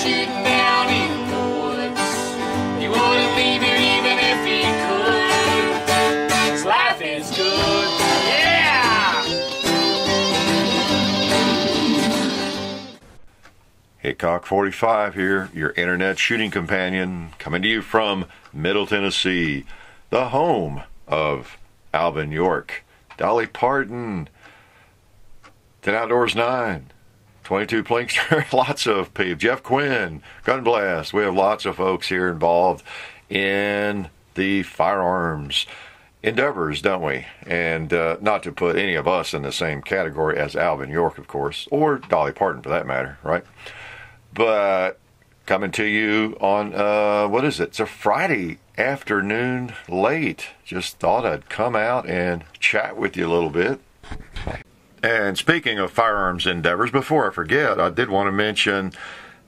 shooting down in the woods. He wouldn't leave here even if he could. His life is good. Yeah! Hickok 45 here, your internet shooting companion, coming to you from Middle Tennessee, the home of Alvin York, Dolly Parton, 10 Outdoors 9, 22 Plinkster, lots of people, Jeff Quinn, Gun Blast. We have lots of folks here involved in the firearms endeavors, don't we? And not to put any of us in the same category as Alvin York, of course, or Dolly Parton for that matter, right? But coming to you on, what is it? It's a Friday afternoon late. Just thought I'd come out and chat with you a little bit. And speaking of firearms endeavors, before I forget, I did want to mention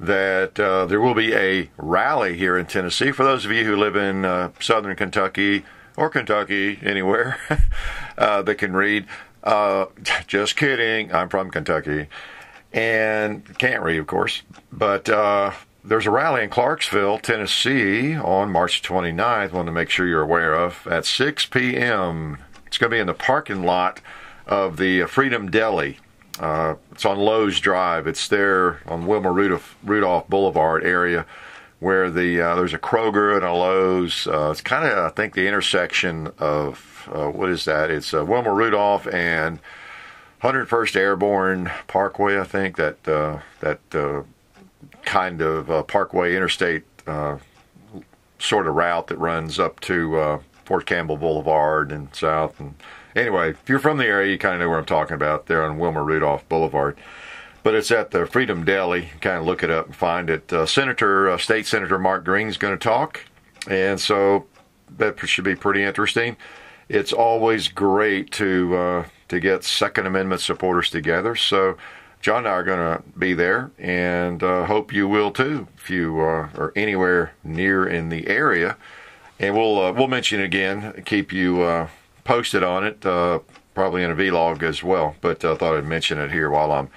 that there will be a rally here in Tennessee. For those of you who live in southern Kentucky or Kentucky, anywhere that can read. Just kidding. I'm from Kentucky. And can't read, of course, but there's a rally in Clarksville, Tennessee on March 29th, one to make sure you're aware of, at 6 p.m. It's going to be in the parking lot of the Freedom Deli. It's on Lowe's Drive. It's there on Wilma Rudolph Boulevard area where there's a Kroger and a Lowe's. It's kind of, I think, the intersection of, what is that? It's Wilma Rudolph and 101st Airborne Parkway, I think, that kind of Parkway Interstate sort of route that runs up to Fort Campbell Boulevard and south. And anyway, if you're from the area, you kind of know where I'm talking about, there on Wilma Rudolph Boulevard. But it's at the Freedom Deli. Kind of look it up and find it. State Senator Mark Green's going to talk, and so that should be pretty interesting. It's always great to get Second Amendment supporters together. So John and I are going to be there, and hope you will too if you are anywhere near in the area. And we'll mention it again, keep you posted on it, probably in a vlog as well. But I thought I'd mention it here while I'm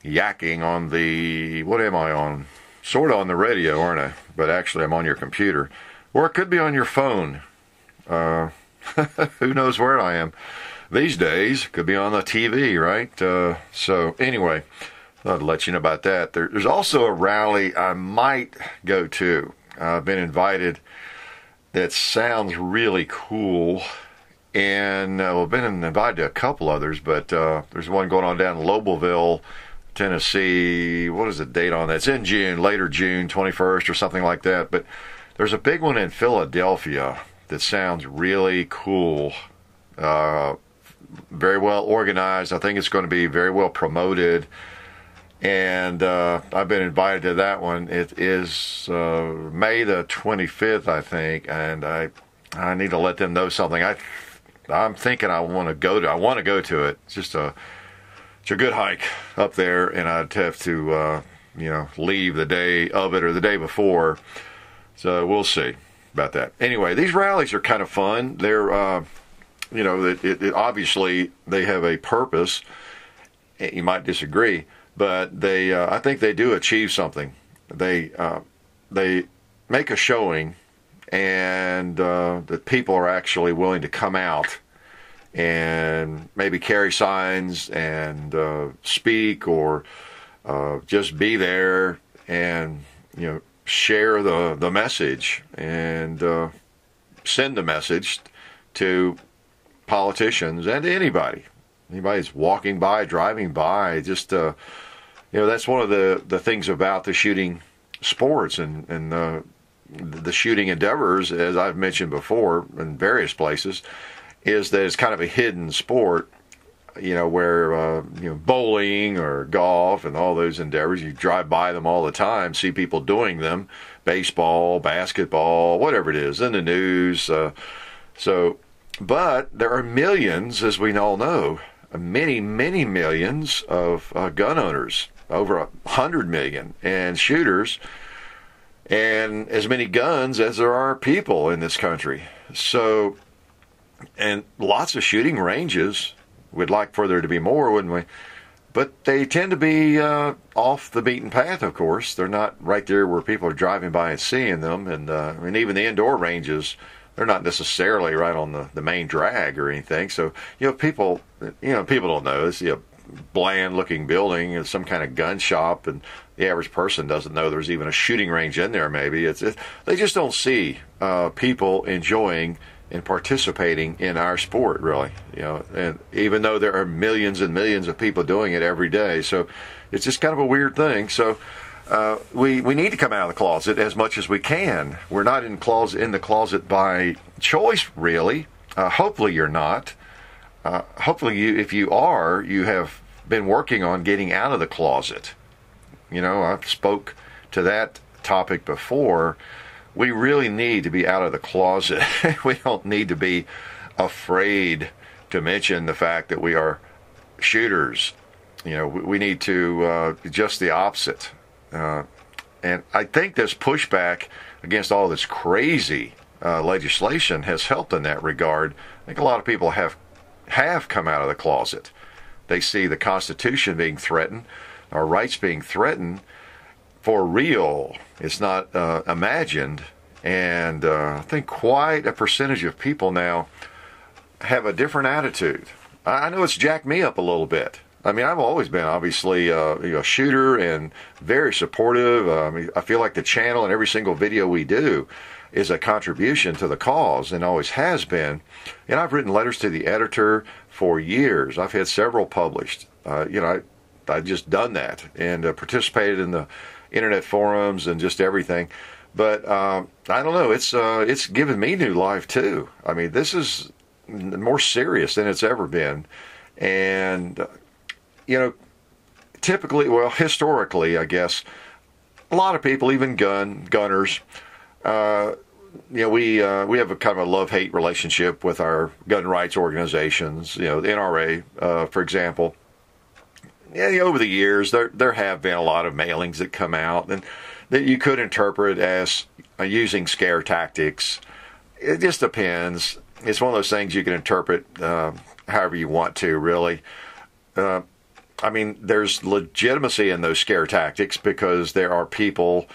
yakking on the, what am I on? Sort of on the radio, aren't I? But actually I'm on your computer. Or it could be on your phone. Who knows where I am these days? Could be on the TV, right? So anyway, I'd let you know about that. There's also a rally I might go to. I've been invited. That sounds really cool. And I've been invited to a couple others, but there's one going on down in Lobelville, Tennessee. What is the date on that? It's in June, later June, 21st or something like that. But there's a big one in Philadelphia that sounds really cool. Very well organized. I think it's going to be very well promoted. And I've been invited to that one. It is May the 25th, I think. And I need to let them know something. I'm thinking I want to go to it. It's just it's a good hike up there, and I'd have to leave the day of it or the day before. So we'll see about that. Anyway, these rallies are kind of fun. They're obviously they have a purpose. You might disagree, but I think they do achieve something. They make a showing, and that people are actually willing to come out and maybe carry signs and speak, or just be there and share the message and send the message to politicians and to anybody who's walking by, driving by. Just that's one of the things about the shooting sports and the shooting endeavors, as I've mentioned before in various places, is that it's kind of a hidden sport, where bowling or golf and all those endeavors, you drive by them all the time, see people doing them, baseball, basketball, whatever it is, in the news. But there are millions, as we all know, many, many millions of gun owners, over 100 million, and shooters, and as many guns as there are people in this country. So, and lots of shooting ranges. We'd like for there to be more, wouldn't we? But they tend to be off the beaten path, of course. They're not right there where people are driving by and seeing them. And I mean, even the indoor ranges, they're not necessarily right on the main drag or anything. So, people don't know. It's a bland-looking building, it's some kind of gun shop, and the average person doesn't know there's even a shooting range in there. Maybe they just don't see people enjoying and participating in our sport, really. And even though there are millions and millions of people doing it every day, so it's just kind of a weird thing. So we need to come out of the closet as much as we can. We're not in the closet by choice, really. Hopefully you're not. Hopefully if you are, you have been working on getting out of the closet. I've spoke to that topic before. We really need to be out of the closet. We don't need to be afraid to mention the fact that we are shooters. We need to just the opposite. And I think this pushback against all this crazy legislation has helped in that regard. I think a lot of people have come out of the closet. They see the Constitution being threatened, our rights being threatened for real. It's not imagined. And I think quite a percentage of people now have a different attitude. I know it's jacked me up a little bit. I mean, I've always been obviously a shooter and very supportive. I feel like the channel and every single video we do is a contribution to the cause and always has been. And I've written letters to the editor for years. I've had several published. I've just done that and participated in the internet forums and just everything. But I don't know. It's given me new life too. I mean, this is more serious than it's ever been. And typically, historically, I guess, a lot of people, even gunners, we have a kind of a love-hate relationship with our gun rights organizations. The NRA, for example. Over the years, there have been a lot of mailings that come out and that you could interpret as using scare tactics. It just depends. It's one of those things you can interpret however you want to, really. I mean, there's legitimacy in those scare tactics because there are people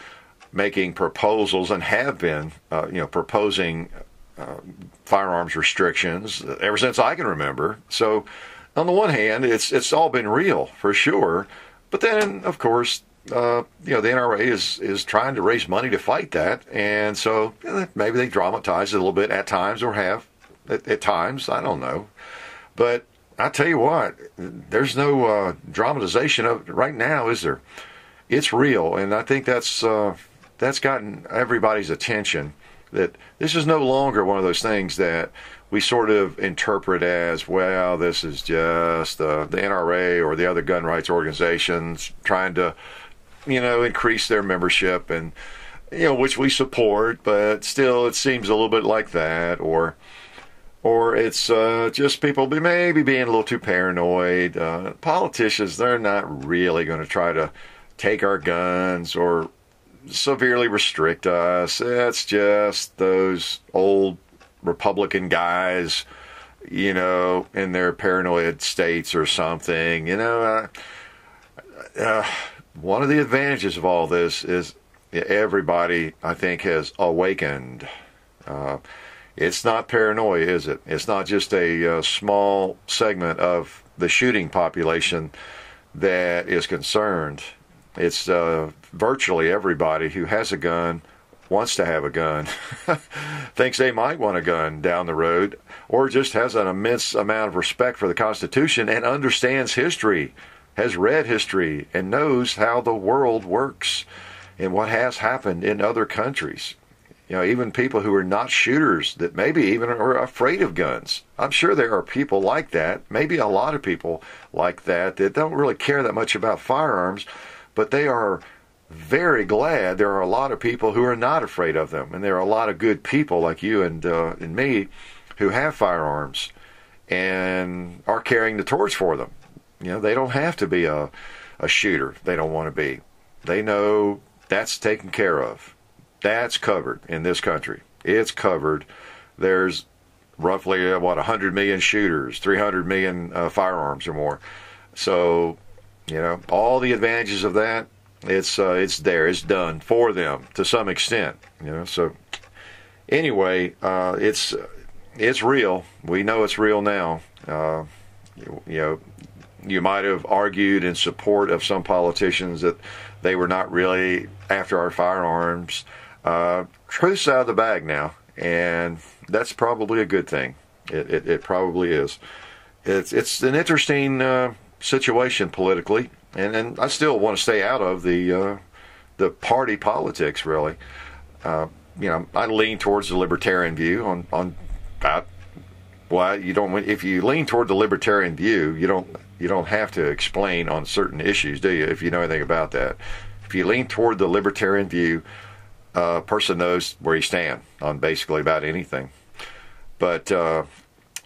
making proposals and have been, proposing firearms restrictions ever since I can remember. So, on the one hand, it's all been real for sure, but then of course, the NRA is trying to raise money to fight that, and so maybe they dramatize it a little bit at times, or have at times. I don't know, but I tell you what, there's no dramatization of it right now, is there? It's real, and I think that's gotten everybody's attention. That this is no longer one of those things that we sort of interpret as, well, this is just the NRA or the other gun rights organizations trying to, increase their membership, and which we support, but still it seems a little bit like that, or it's just people maybe being a little too paranoid. Politicians, they're not really going to try to take our guns or severely restrict us. It's just those old Republican guys, in their paranoid states or something. One of the advantages of all this is everybody, I think, has awakened. It's not paranoia, is it? It's not just a small segment of the shooting population that is concerned. It's virtually everybody who has a gun, wants to have a gun, thinks they might want a gun down the road, or just has an immense amount of respect for the Constitution and understands history, has read history, and knows how the world works and what has happened in other countries. Even people who are not shooters that maybe even are afraid of guns. I'm sure there are people like that, maybe a lot of people like that don't really care that much about firearms, but they are very glad there are a lot of people who are not afraid of them. And there are a lot of good people like you and me who have firearms and are carrying the torch for them. They don't have to be a shooter. They don't want to be. They know that's taken care of. That's covered in this country. It's covered. There's roughly, 100 million shooters, 300 million firearms or more. So all the advantages of that, it's there, it's done for them to some extent. So anyway, it's real. We know it's real now. You might have argued in support of some politicians that they were not really after our firearms. Truth's out of the bag now, and that's probably a good thing. It probably is. It's an interesting situation politically, and I still want to stay out of the party politics. Really, I lean towards the libertarian view on that. Well, you don't. If you lean toward the libertarian view, you don't have to explain on certain issues, do you? If you know anything about that, if you lean toward the libertarian view, a person knows where you stand on basically about anything. But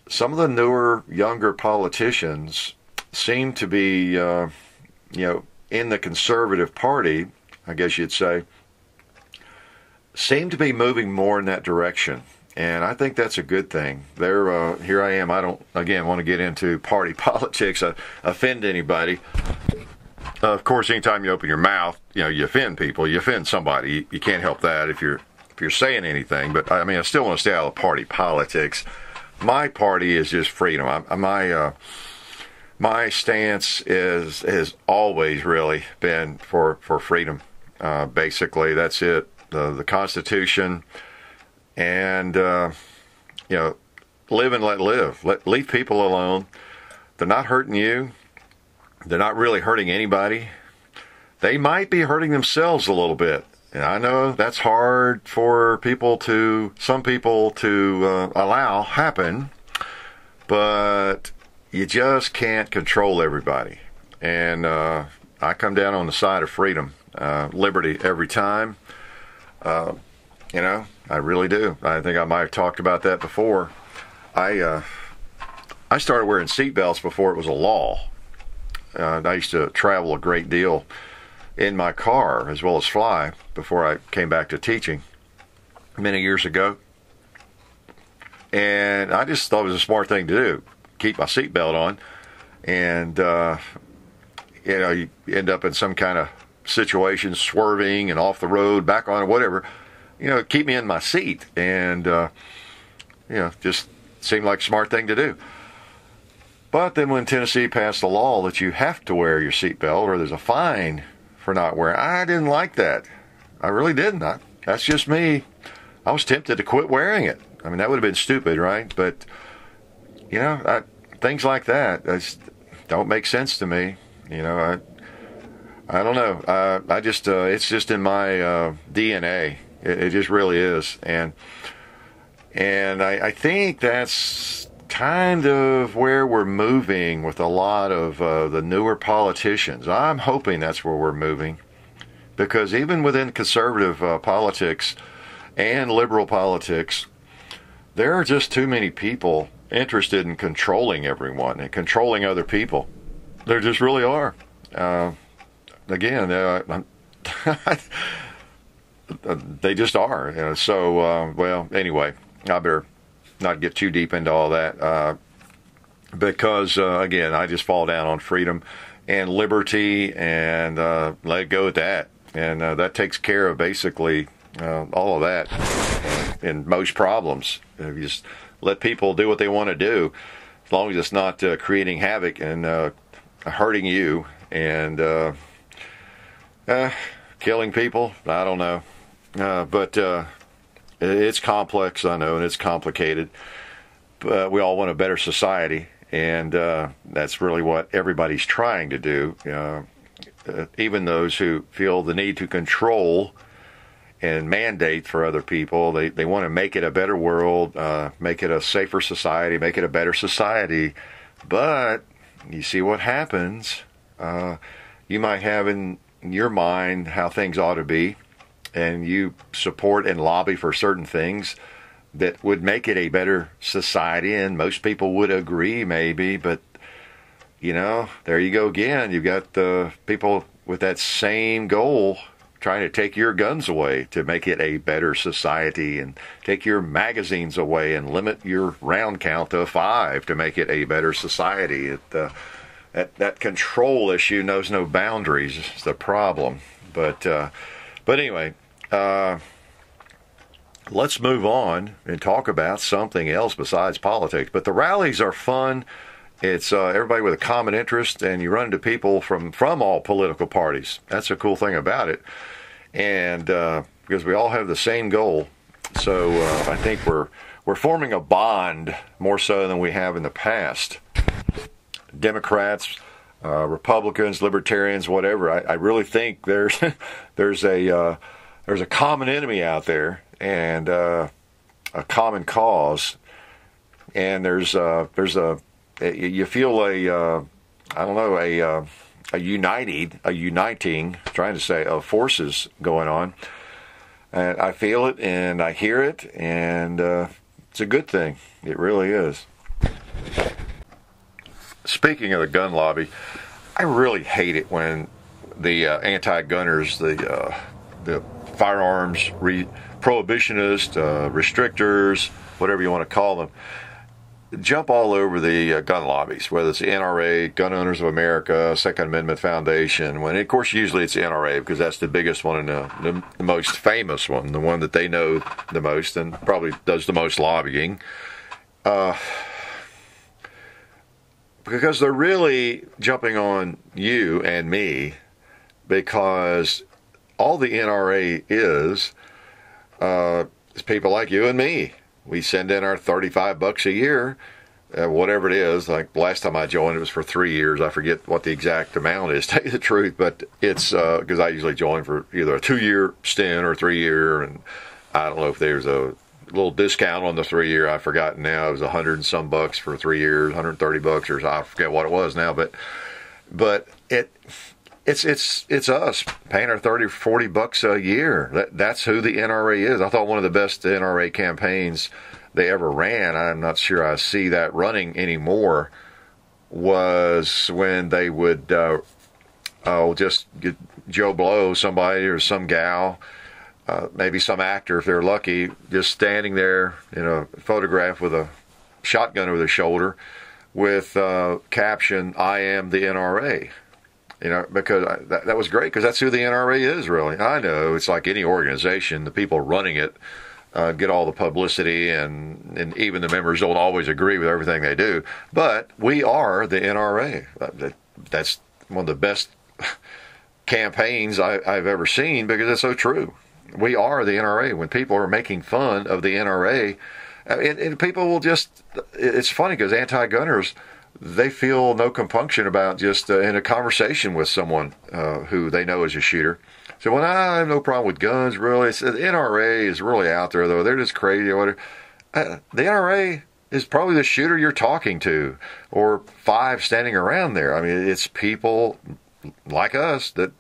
some of the newer, younger politicians seem to be, in the conservative party, I guess you'd say, seem to be moving more in that direction. And I think that's a good thing. Here I am. I don't, again, want to get into party politics, offend anybody. Of course, anytime you open your mouth, you offend people. You offend somebody. You can't help that if you're saying anything. But I still want to stay out of party politics. My party is just freedom. My stance has always really been for freedom. Basically, that's it. The Constitution. And, live and let live. Leave people alone. They're not hurting you. They're not really hurting anybody. They might be hurting themselves a little bit. And I know that's hard for some people to allow happen, but you just can't control everybody. And I come down on the side of freedom, liberty every time. I really do. I think I might have talked about that before. I started wearing seatbelts before it was a law. I used to travel a great deal in my car as well as fly before I came back to teaching many years ago. And I just thought it was a smart thing to do, keep my seatbelt on. And, you end up in some kind of situation, swerving and off the road, back on or whatever. Keep me in my seat, and just seemed like a smart thing to do. But then when Tennessee passed a law that you have to wear your seatbelt or there's a fine for not wearing, I didn't like that. I really didn't. That's just me. I was tempted to quit wearing it. That would have been stupid, right? But things like that don't make sense to me. I don't know. I just it's just in my DNA. It just really is, and I think that's kind of where we're moving with a lot of the newer politicians. I'm hoping that's where we're moving, because even within conservative politics and liberal politics, there are just too many people interested in controlling everyone and controlling other people. There just really are. They just are. So, anyway, I better not get too deep into all that because, again, I just fall down on freedom and liberty and let go at that. And that takes care of basically all of that and most problems. You just let people do what they want to do as long as it's not creating havoc and hurting you and killing people. I don't know. But it's complex, I know, and it's complicated. But we all want a better society, and that's really what everybody's trying to do. Even those who feel the need to control and mandate for other people, they want to make it a better world, make it a safer society, make it a better society. But you see what happens. You might have in your mind how things ought to be, and you support and lobby for certain things that would make it a better society, and most people would agree maybe, but there you go again. You've got the people with that same goal trying to take your guns away to make it a better society, and take your magazines away and limit your round count to 5 to make it a better society. that control issue knows no boundaries. It's the problem. But anyway, let's move on and talk about something else besides politics. But the rallies are fun. It's everybody with a common interest, and you run into people from all political parties. That's a cool thing about it. And because we all have the same goal. So I think we're forming a bond more so than we have in the past. Democrats, Republicans, Libertarians, whatever. I really think there's a common enemy out there, and a common cause, and you feel a uniting, trying to say, of forces going on. And I feel it and I hear it, and it's a good thing. It really is. Speaking of the gun lobby, I really hate it when the anti-gunners, the firearms prohibitionists, restrictors, whatever you want to call them, jump all over the gun lobbies, whether it's the NRA, Gun Owners of America, Second Amendment Foundation. When, of course, usually it's the NRA because that's the biggest one and the most famous one, the one that they know the most and probably does the most lobbying. Because they're really jumping on you and me, because all the NRA is people like you and me. We send in our $35 a year, whatever it is. Like last time I joined, it was for 3 years. I forget what the exact amount is, to tell you the truth, but it's because I usually join for either a 2-year stint or 3-year, and I don't know if there's a little discount on the 3-year. I've forgotten now. It was $100 and some bucks for 3 years, $130 or I forget what it was now, but it's us paying our $30-40 a year. That's who the NRA is. I thought one of the best NRA campaigns they ever ran, I'm not sure I see that running anymore, was when they would just get Joe Blow, somebody or some gal, maybe some actor if they're lucky, just standing there in a photograph with a shotgun over their shoulder with caption, "I am the NRA." You know, because that was great, because that's who the NRA is, really. I know it's like any organization, the people running it get all the publicity, and even the members don't always agree with everything they do. But we are the NRA. That's one of the best campaigns I've ever seen, because it's so true. We are the NRA. When people are making fun of the NRA, and people will just, it's funny because anti-gunners, they feel no compunction about just in a conversation with someone who they know is a shooter. So, well, I have no problem with guns, really. The NRA is really out there, though. They're just crazy or whatever. The NRA is probably the shooter you're talking to, or 5 standing around there. I mean, it's people like us that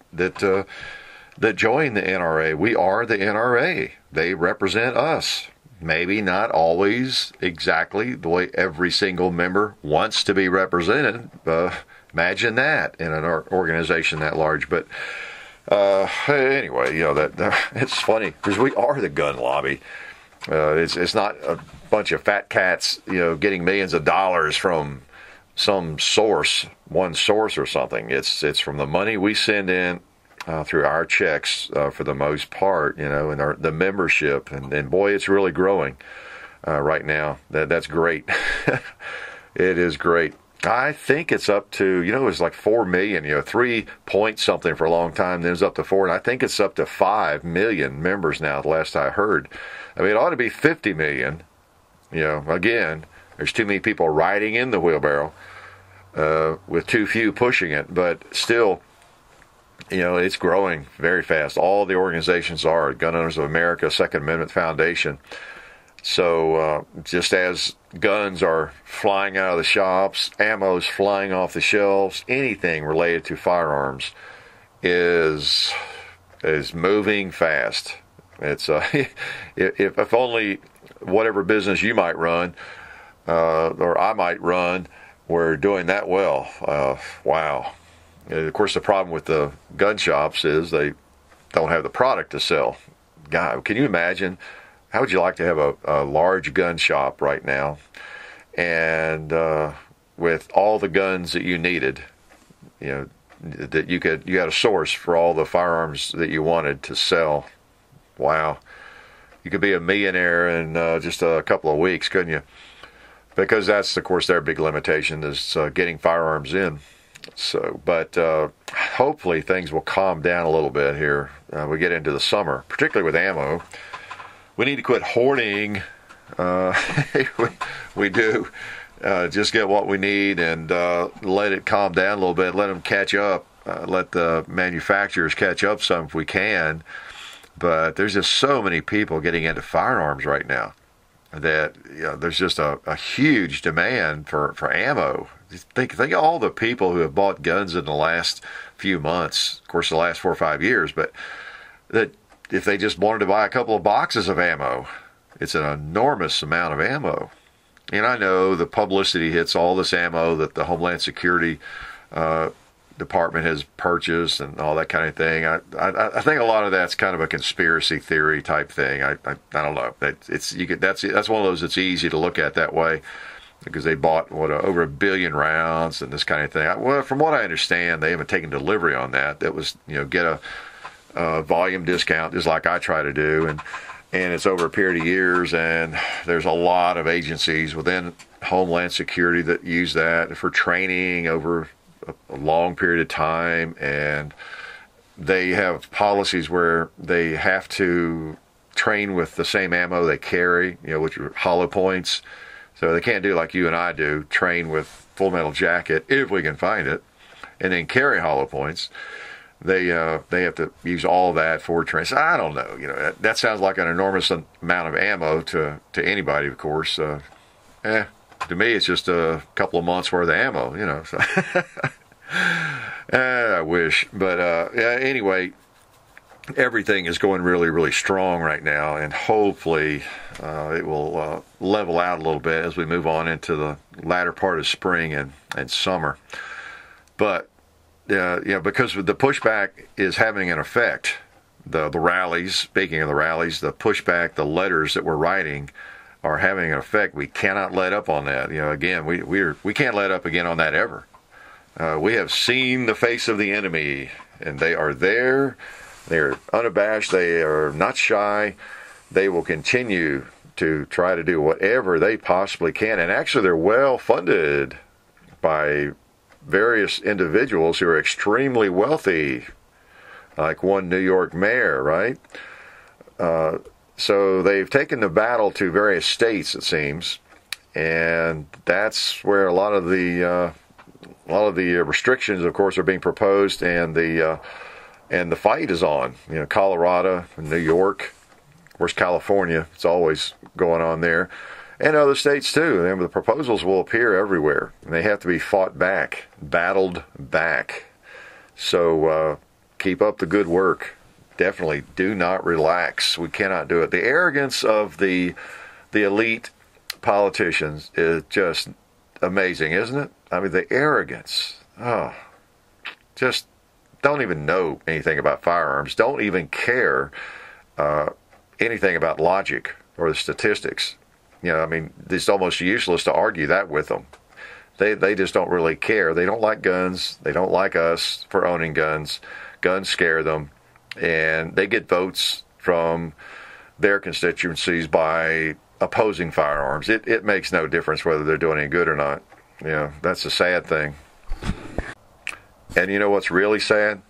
join the NRA. We are the NRA. They represent us. Maybe not always exactly the way every single member wants to be represented. Imagine that in an organization that large. But anyway, you know, that it's funny because we are the gun lobby. It's not a bunch of fat cats, you know, getting millions of dollars from some source, one source or something. It's from the money we send in through our checks for the most part, you know, and the membership. And boy, it's really growing right now. That's great. It is great. I think it's up to, you know, it was like 4 million, you know, 3 point something for a long time, then it was up to 4, and I think it's up to 5 million members now, the last I heard. I mean, it ought to be 50 million. You know, again, there's too many people riding in the wheelbarrow with too few pushing it, but still, you know, it's growing very fast. All the organizations are Gun Owners of America, Second Amendment Foundation. So just as guns are flying out of the shops, ammo's flying off the shelves, anything related to firearms is moving fast. It's if only whatever business you might run or I might run were doing that well. Wow. And of course, the problem with the gun shops is they don't have the product to sell. God, can you imagine? How would you like to have a large gun shop right now, and with all the guns that you needed, that you had a source for all the firearms that you wanted to sell. Wow. You could be a millionaire in just a couple of weeks, couldn't you? Because that's, of course, their big limitation is getting firearms in. So, but hopefully things will calm down a little bit here. We get into the summer, particularly with ammo. We need to quit hoarding. We do. Just get what we need and let it calm down a little bit. Let them catch up. Let the manufacturers catch up some if we can. But there's just so many people getting into firearms right now that there's just a huge demand for ammo. Think of all the people who have bought guns in the last few months, of course the last 4 or 5 years, but that if they just wanted to buy a couple of boxes of ammo, it's an enormous amount of ammo. And I know the publicity hits all this ammo that the Homeland Security Department has purchased and all that kind of thing. I think a lot of that's kind of a conspiracy theory type thing. I don't know. That's one of those that's easy to look at that way because they bought over 1 billion rounds and this kind of thing. Well, from what I understand, they haven't taken delivery on that. That was get a volume discount just like I try to do, and it's over a period of years, and there's a lot of agencies within Homeland Security that use that for training over a long period of time, and they have policies where they have to train with the same ammo they carry, which are hollow points. So they can't do like you and I do, train with full metal jacket if we can find it, and then carry hollow points. They have to use all that for training. So I don't know. That sounds like an enormous amount of ammo to anybody, of course. To me, it's just a couple of months worth of ammo. So I wish, but anyway, everything is going really, really strong right now, and hopefully it will level out a little bit as we move on into the latter part of spring and summer. But because the pushback is having an effect. The rallies, speaking of the rallies, the pushback, the letters that we're writing are having an effect. We cannot let up on that. Again, we can't let up again on that ever. We have seen the face of the enemy, and they are there. They're unabashed. They are not shy. They will continue to try to do whatever they possibly can. And actually, they're well funded by various individuals who are extremely wealthy, like one New York mayor, right? So they've taken the battle to various states, it seems, and that's where a lot of the restrictions, of course, are being proposed, and the fight is on. Colorado, New York, of course, California. It's always going on there, and other states too. And the proposals will appear everywhere, and they have to be fought back, battled back. So keep up the good work. Definitely do not relax. We cannot do it. The arrogance of the elite politicians is just amazing, isn't it? I mean, the arrogance. Just don't even know anything about firearms. Don't even care anything about logic or the statistics. It's almost useless to argue that with them. They just don't really care. They don't like guns. They don't like us for owning guns. Guns scare them. And they get votes from their constituencies by opposing firearms. It makes no difference whether they're doing any good or not. That's a sad thing. And you know what's really sad?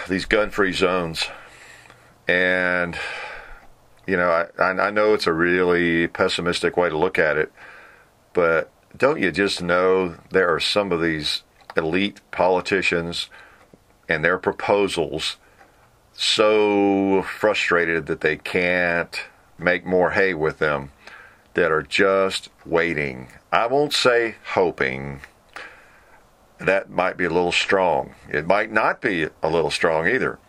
These gun-free zones. And, I know it's a really pessimistic way to look at it, but don't you just know there are some of these elite politicians and their proposals so frustrated that they can't make more hay with them, that are just waiting. I won't say hoping. That might be a little strong. It might not be a little strong either.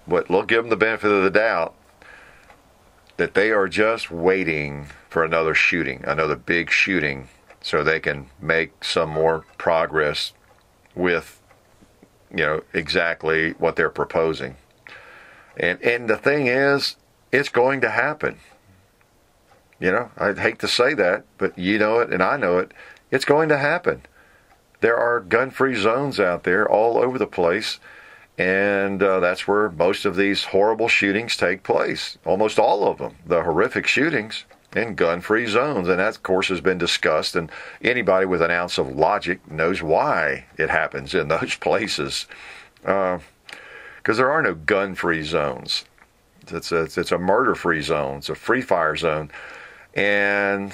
But we'll give them the benefit of the doubt that they are just waiting for another shooting, another big shooting, so they can make some more progress with exactly what they're proposing. And the thing is, it's going to happen. I'd hate to say that, but you know it and I know it. It's going to happen. there are gun-free zones out there all over the place, and that's where most of these horrible shootings take place. Almost all of them, the horrific shootings, in gun-free zones. And that, of course, has been discussed, and anybody with an ounce of logic knows why it happens in those places. Because there are no gun-free zones. It's a murder-free zone. It's a free-fire zone. And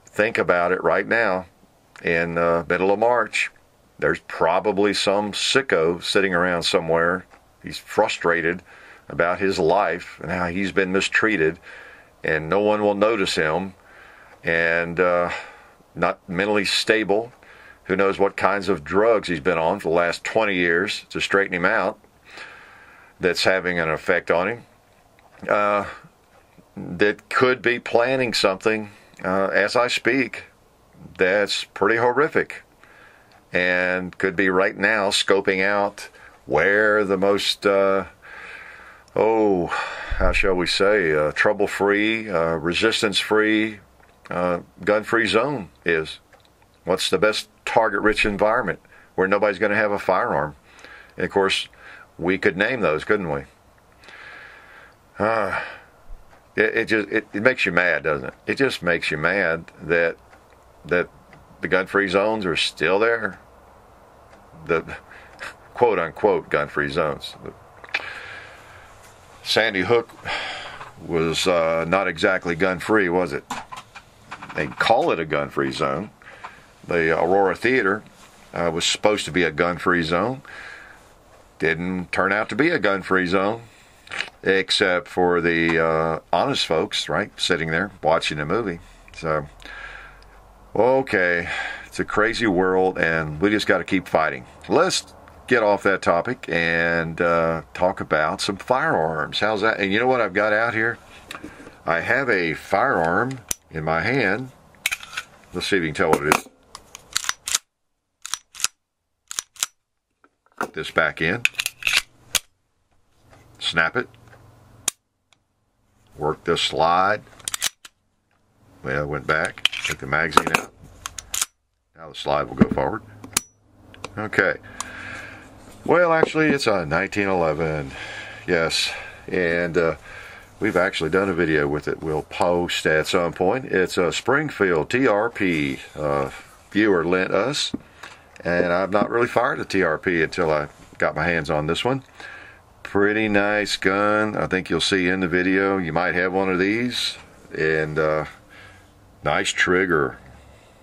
think about it right now. In the middle of March, there's probably some sicko sitting around somewhere. He's frustrated about his life and how he's been mistreated, and no one will notice him, and not mentally stable. Who knows what kinds of drugs he's been on for the last 20 years to straighten him out. That's having an effect on him. That could be planning something as I speak that's pretty horrific, and could be right now scoping out where the most, how shall we say, trouble-free, resistance-free, gun-free zone is. What's the best target-rich environment where nobody's going to have a firearm? And of course, we could name those, couldn't we? It makes you mad, doesn't it? It just makes you mad that the gun-free zones are still there. The quote-unquote gun-free zones. Sandy Hook was not exactly gun-free, was it? They call it a gun-free zone. The Aurora Theater was supposed to be a gun-free zone. Didn't turn out to be a gun-free zone, except for the honest folks, right, sitting there watching the movie. So, okay, it's a crazy world, and we just got to keep fighting. Let's get off that topic and talk about some firearms. How's that? And you know what I've got out here? I have a firearm in my hand. Let's see if you can tell what it is. Put this back in. Snap it. Work this slide. Well, it went back. Take the magazine out. Now the slide will go forward. Okay. Well, actually, it's a 1911. Yes. And we've actually done a video with it. We'll post at some point. It's a Springfield TRP viewer lent us. And I've not really fired a TRP until I got my hands on this one. Pretty nice gun. I think you'll see in the video. You might have one of these. And nice trigger.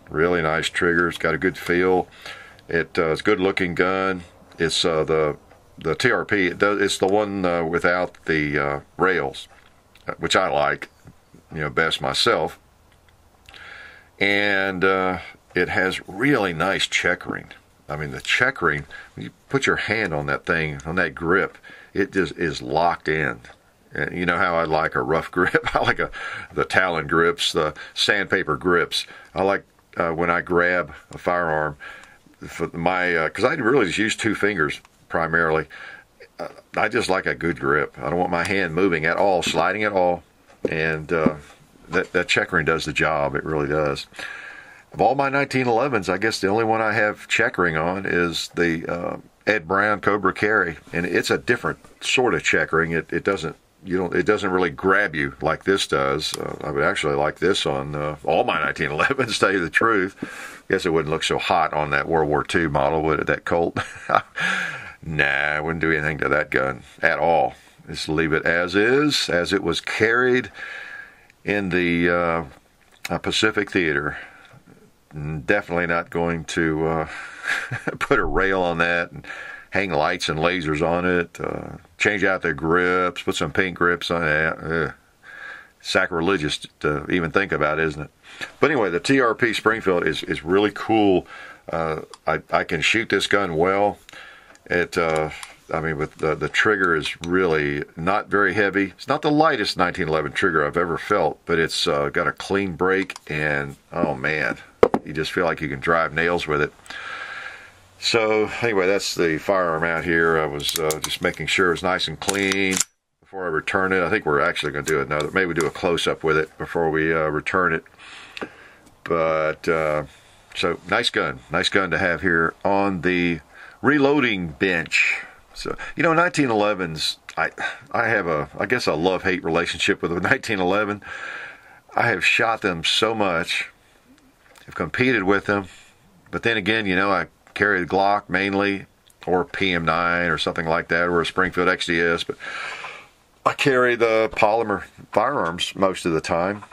Really nice trigger. It's got a good feel. It's a good looking gun. It's the TRP. It's the one without the rails, which I like, best myself. And it has really nice checkering. I mean, the checkering, when you put your hand on that thing, on that grip, it just is locked in. And you know how I like a rough grip? I like the Talon grips, the sandpaper grips. I like when I grab a firearm, for my because I really just use two fingers primarily. I just like a good grip. I don't want my hand moving at all, sliding at all. And that checkering does the job. It really does. Of all my 1911s, I guess the only one I have checkering on is the Ed Brown Cobra Carry, and it's a different sort of checkering. It doesn't really grab you like this does. I would actually like this on all my 1911s, to tell you the truth. Guess it wouldn't look so hot on that World War II model, would it? That Colt? Nah, I wouldn't do anything to that gun at all. Just leave it as is, as it was carried in the Pacific Theater. Definitely not going to put a rail on that and hang lights and lasers on it, change out the grips, put some pink grips on it. Sacrilegious to even think about, isn't it? But anyway, the TRP Springfield is really cool. I can shoot this gun well. With the trigger is really not very heavy. It's not the lightest 1911 trigger I've ever felt, but it's got a clean break, and oh man, you just feel like you can drive nails with it. So anyway, that's the firearm out here. I was just making sure it's nice and clean before I return it. I think we're actually going to do maybe do a close-up with it before we return it. But So nice gun to have here on the reloading bench. So, 1911s, I guess a love-hate relationship with the 1911. I have shot them so much, have competed with them, but then again, I carry the Glock mainly, or PM9 or something like that, or a Springfield XDS, but I carry the polymer firearms most of the time.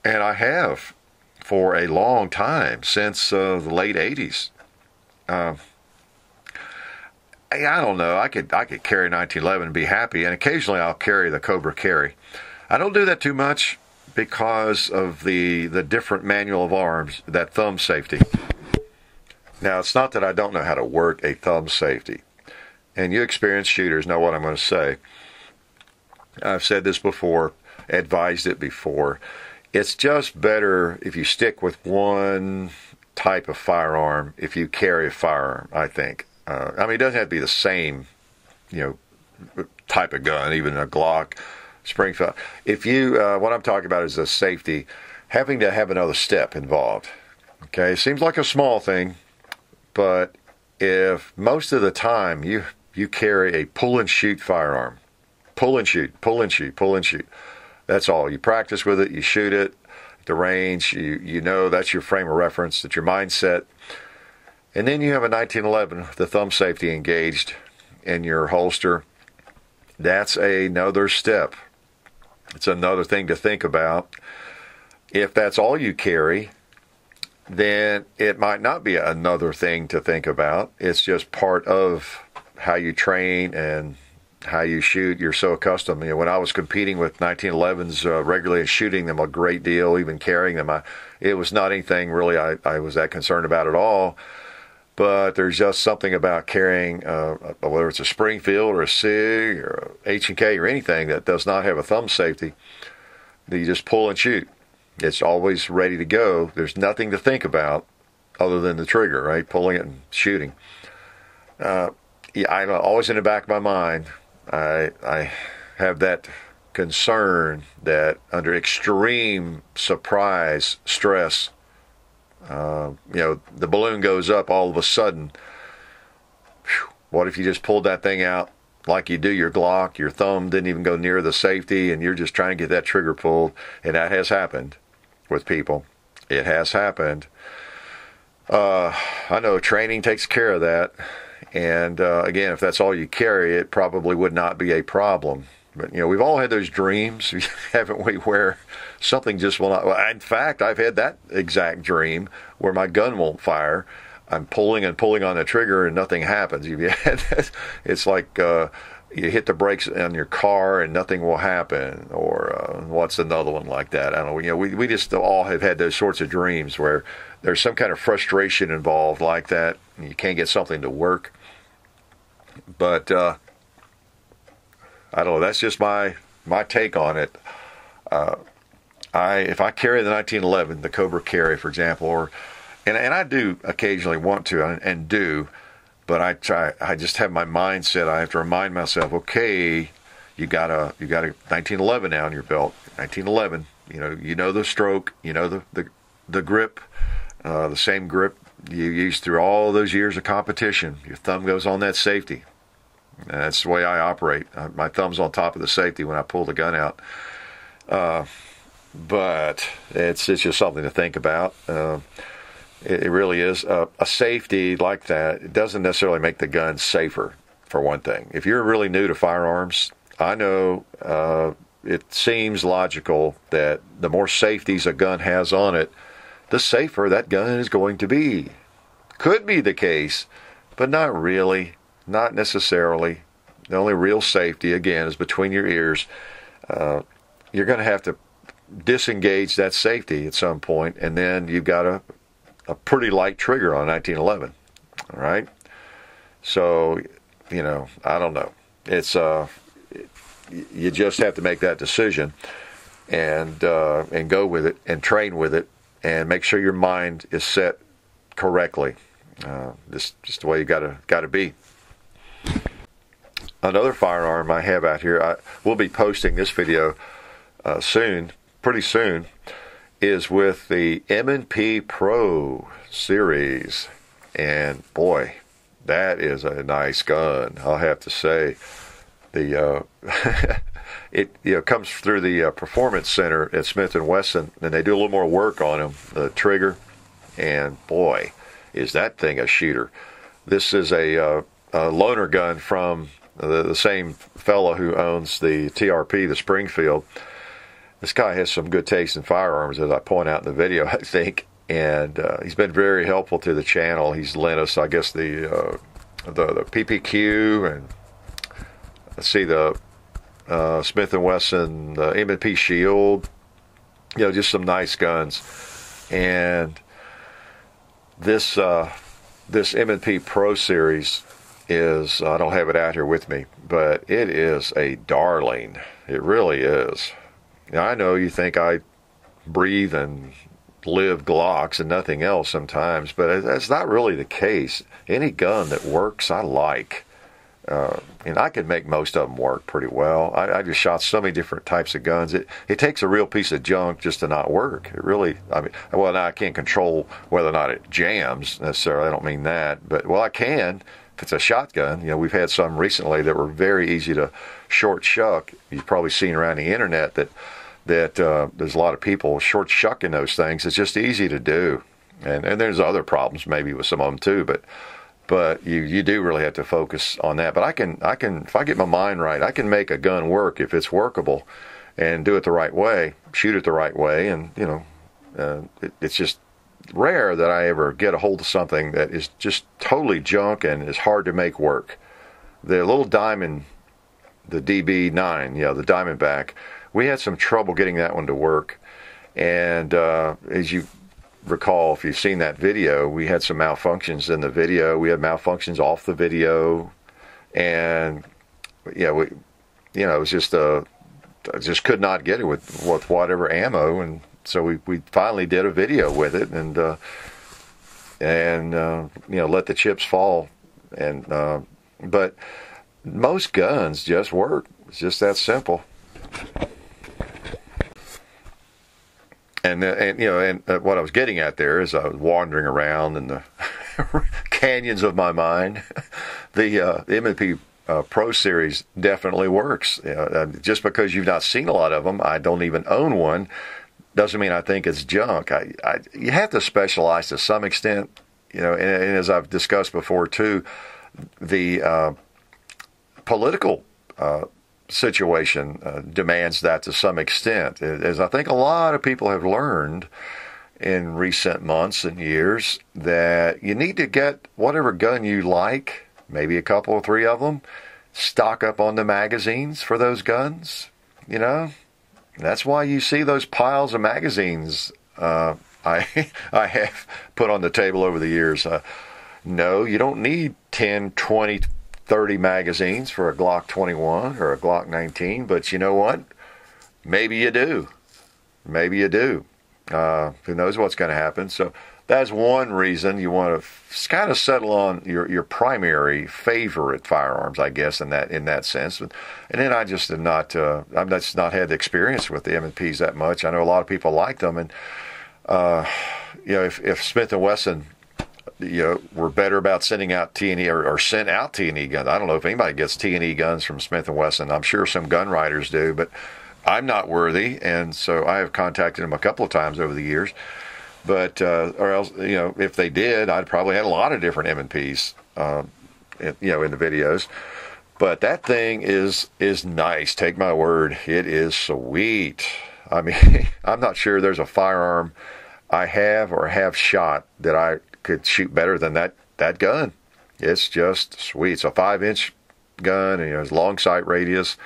And I have for a long time, since the late 80s. I don't know. I could carry 1911 and be happy, and occasionally I'll carry the Cobra Carry. I don't do that too much because of the different manual of arms, that thumb safety. Now, it's not that I don't know how to work a thumb safety, and you experienced shooters know what I'm going to say. I've said this before, advised it before. It's just better if you stick with one type of firearm if you carry a firearm, I think. It doesn't have to be the same, type of gun, even a Glock, Springfield. If you, what I'm talking about is the safety, having to have another step involved. Okay, it seems like a small thing, but if most of the time you carry a pull and shoot firearm, pull and shoot, that's all. You practice with it, you shoot it, the range, you know that's your frame of reference, that's your mindset. And then you have a 1911, the thumb safety engaged in your holster. That's another step. It's another thing to think about. If that's all you carry, then it might not be another thing to think about. It's just part of how you train and how you shoot. You're so accustomed. When I was competing with 1911s regularly and shooting them a great deal, even carrying them, it was not anything really I was that concerned about at all. But there's just something about carrying, whether it's a Springfield or a SIG or a H&K or anything that does not have a thumb safety, that you just pull and shoot. It's always ready to go. There's nothing to think about other than the trigger, right? Pulling it and shooting. I'm always in the back of my mind, I have that concern that under extreme surprise, stress, the balloon goes up all of a sudden. Whew, what if you just pulled that thing out like you do your Glock, your thumb didn't even go near the safety, and you're just trying to get that trigger pulled? And that has happened with people. It has happened. I know training takes care of that. And again, if that's all you carry, it probably would not be a problem. But, we've all had those dreams, haven't we, where something just will not. Well, in fact, I've had that exact dream where my gun won't fire. I'm pulling and pulling on the trigger and nothing happens. It's like you hit the brakes on your car and nothing will happen. Or what's another one like that? I don't know. We just all have had those sorts of dreams where there's some kind of frustration involved like that. And you can't get something to work. But I don't know. That's just my take on it. If I carry the 1911, the Cobra Carry, for example, and I do occasionally want to and do, but I just have my mindset. I have to remind myself, okay, you got a 1911 now on your belt. 1911. You know the stroke. You know the grip, the same grip you used through all those years of competition. Your thumb goes on that safety. And that's the way I operate. My thumb's on top of the safety when I pull the gun out. But it's just something to think about. It really is. A safety like that, it doesn't necessarily make the gun safer, for one thing. If you're really new to firearms, I know it seems logical that the more safeties a gun has on it, the safer that gun is going to be. Could be the case, but not really. Not necessarily. The only real safety, again, is between your ears. You're going to have to disengage that safety at some point, and then you've got a pretty light trigger on 1911. All right? So, I don't know. It's you just have to make that decision and go with it and train with it and make sure your mind is set correctly. Just the way you got to be. Another firearm I have out here, we'll be posting this video soon, pretty soon, is with the M&P Pro series. And boy, that is a nice gun, I'll have to say. The it comes through the Performance Center at Smith & Wesson, and they do a little more work on them, the trigger, and boy, is that thing a shooter. This is a loaner gun from the same fellow who owns the TRP, the Springfield. This guy has some good taste in firearms, as I point out in the video, I think, and he's been very helpful to the channel. He's lent us, I guess, the PPQ, and let's see, the Smith & Wesson, the M&P Shield, just some nice guns. And this M&P Pro series is, I don't have it out here with me, but it is a darling. It really is. I know you think I breathe and live Glocks and nothing else sometimes, but that's not really the case. Any gun that works, I like. And I can make most of them work pretty well. I just shot so many different types of guns. It takes a real piece of junk just to not work. It really, now I can't control whether or not it jams necessarily. I don't mean that. But, I can if it's a shotgun. We've had some recently that were very easy to short shuck. You've probably seen around the internet that there's a lot of people short shucking those things. It's just easy to do. And there's other problems maybe with some of them too, but you do really have to focus on that. But I can if I get my mind right, I can make a gun work if it's workable, and do it the right way, shoot it the right way, and it's just rare that I ever get a hold of something that is just totally junk and is hard to make work. The little Diamond, the DB9, the Diamondback, we had some trouble getting that one to work, and as you recall, if you've seen that video, we had some malfunctions in the video. We had malfunctions off the video, and it was just I just could not get it with whatever ammo, and so we finally did a video with it, and let the chips fall, and but most guns just work. It's just that simple. And what I was getting at there is I was wandering around in the canyons of my mind. The M&P Pro Series definitely works. Just because you've not seen a lot of them, I don't even own one, doesn't mean I think it's junk. You have to specialize to some extent, and as I've discussed before too, the political situation demands that to some extent, as I think a lot of people have learned in recent months and years, that you need to get whatever gun you like, maybe a couple or three of them, stock up on the magazines for those guns. That's why you see those piles of magazines I have put on the table over the years. No, you don't need 10, 20, 30 magazines for a Glock 21 or a Glock 19, but you know what? Maybe you do. Who knows what's going to happen? So that's one reason you want to kind of settle on your primary favorite firearms, I guess, in that sense. And then I just have not I've just not had the experience with the M&Ps that much. I know a lot of people like them, and if Smith & Wesson we're better about sending out T&E or sent out T&E guns. I don't know if anybody gets T&E guns from Smith & Wesson. I'm sure some gun writers do, but I'm not worthy, and so I have contacted them a couple of times over the years. But or else, if they did, I'd probably had a lot of different M&Ps, in the videos. But that thing is nice. Take my word, it is sweet. I mean, I'm not sure there's a firearm I have or have shot that I could shoot better than that gun. It's just sweet. It's a 5-inch gun, and it's long sight radius,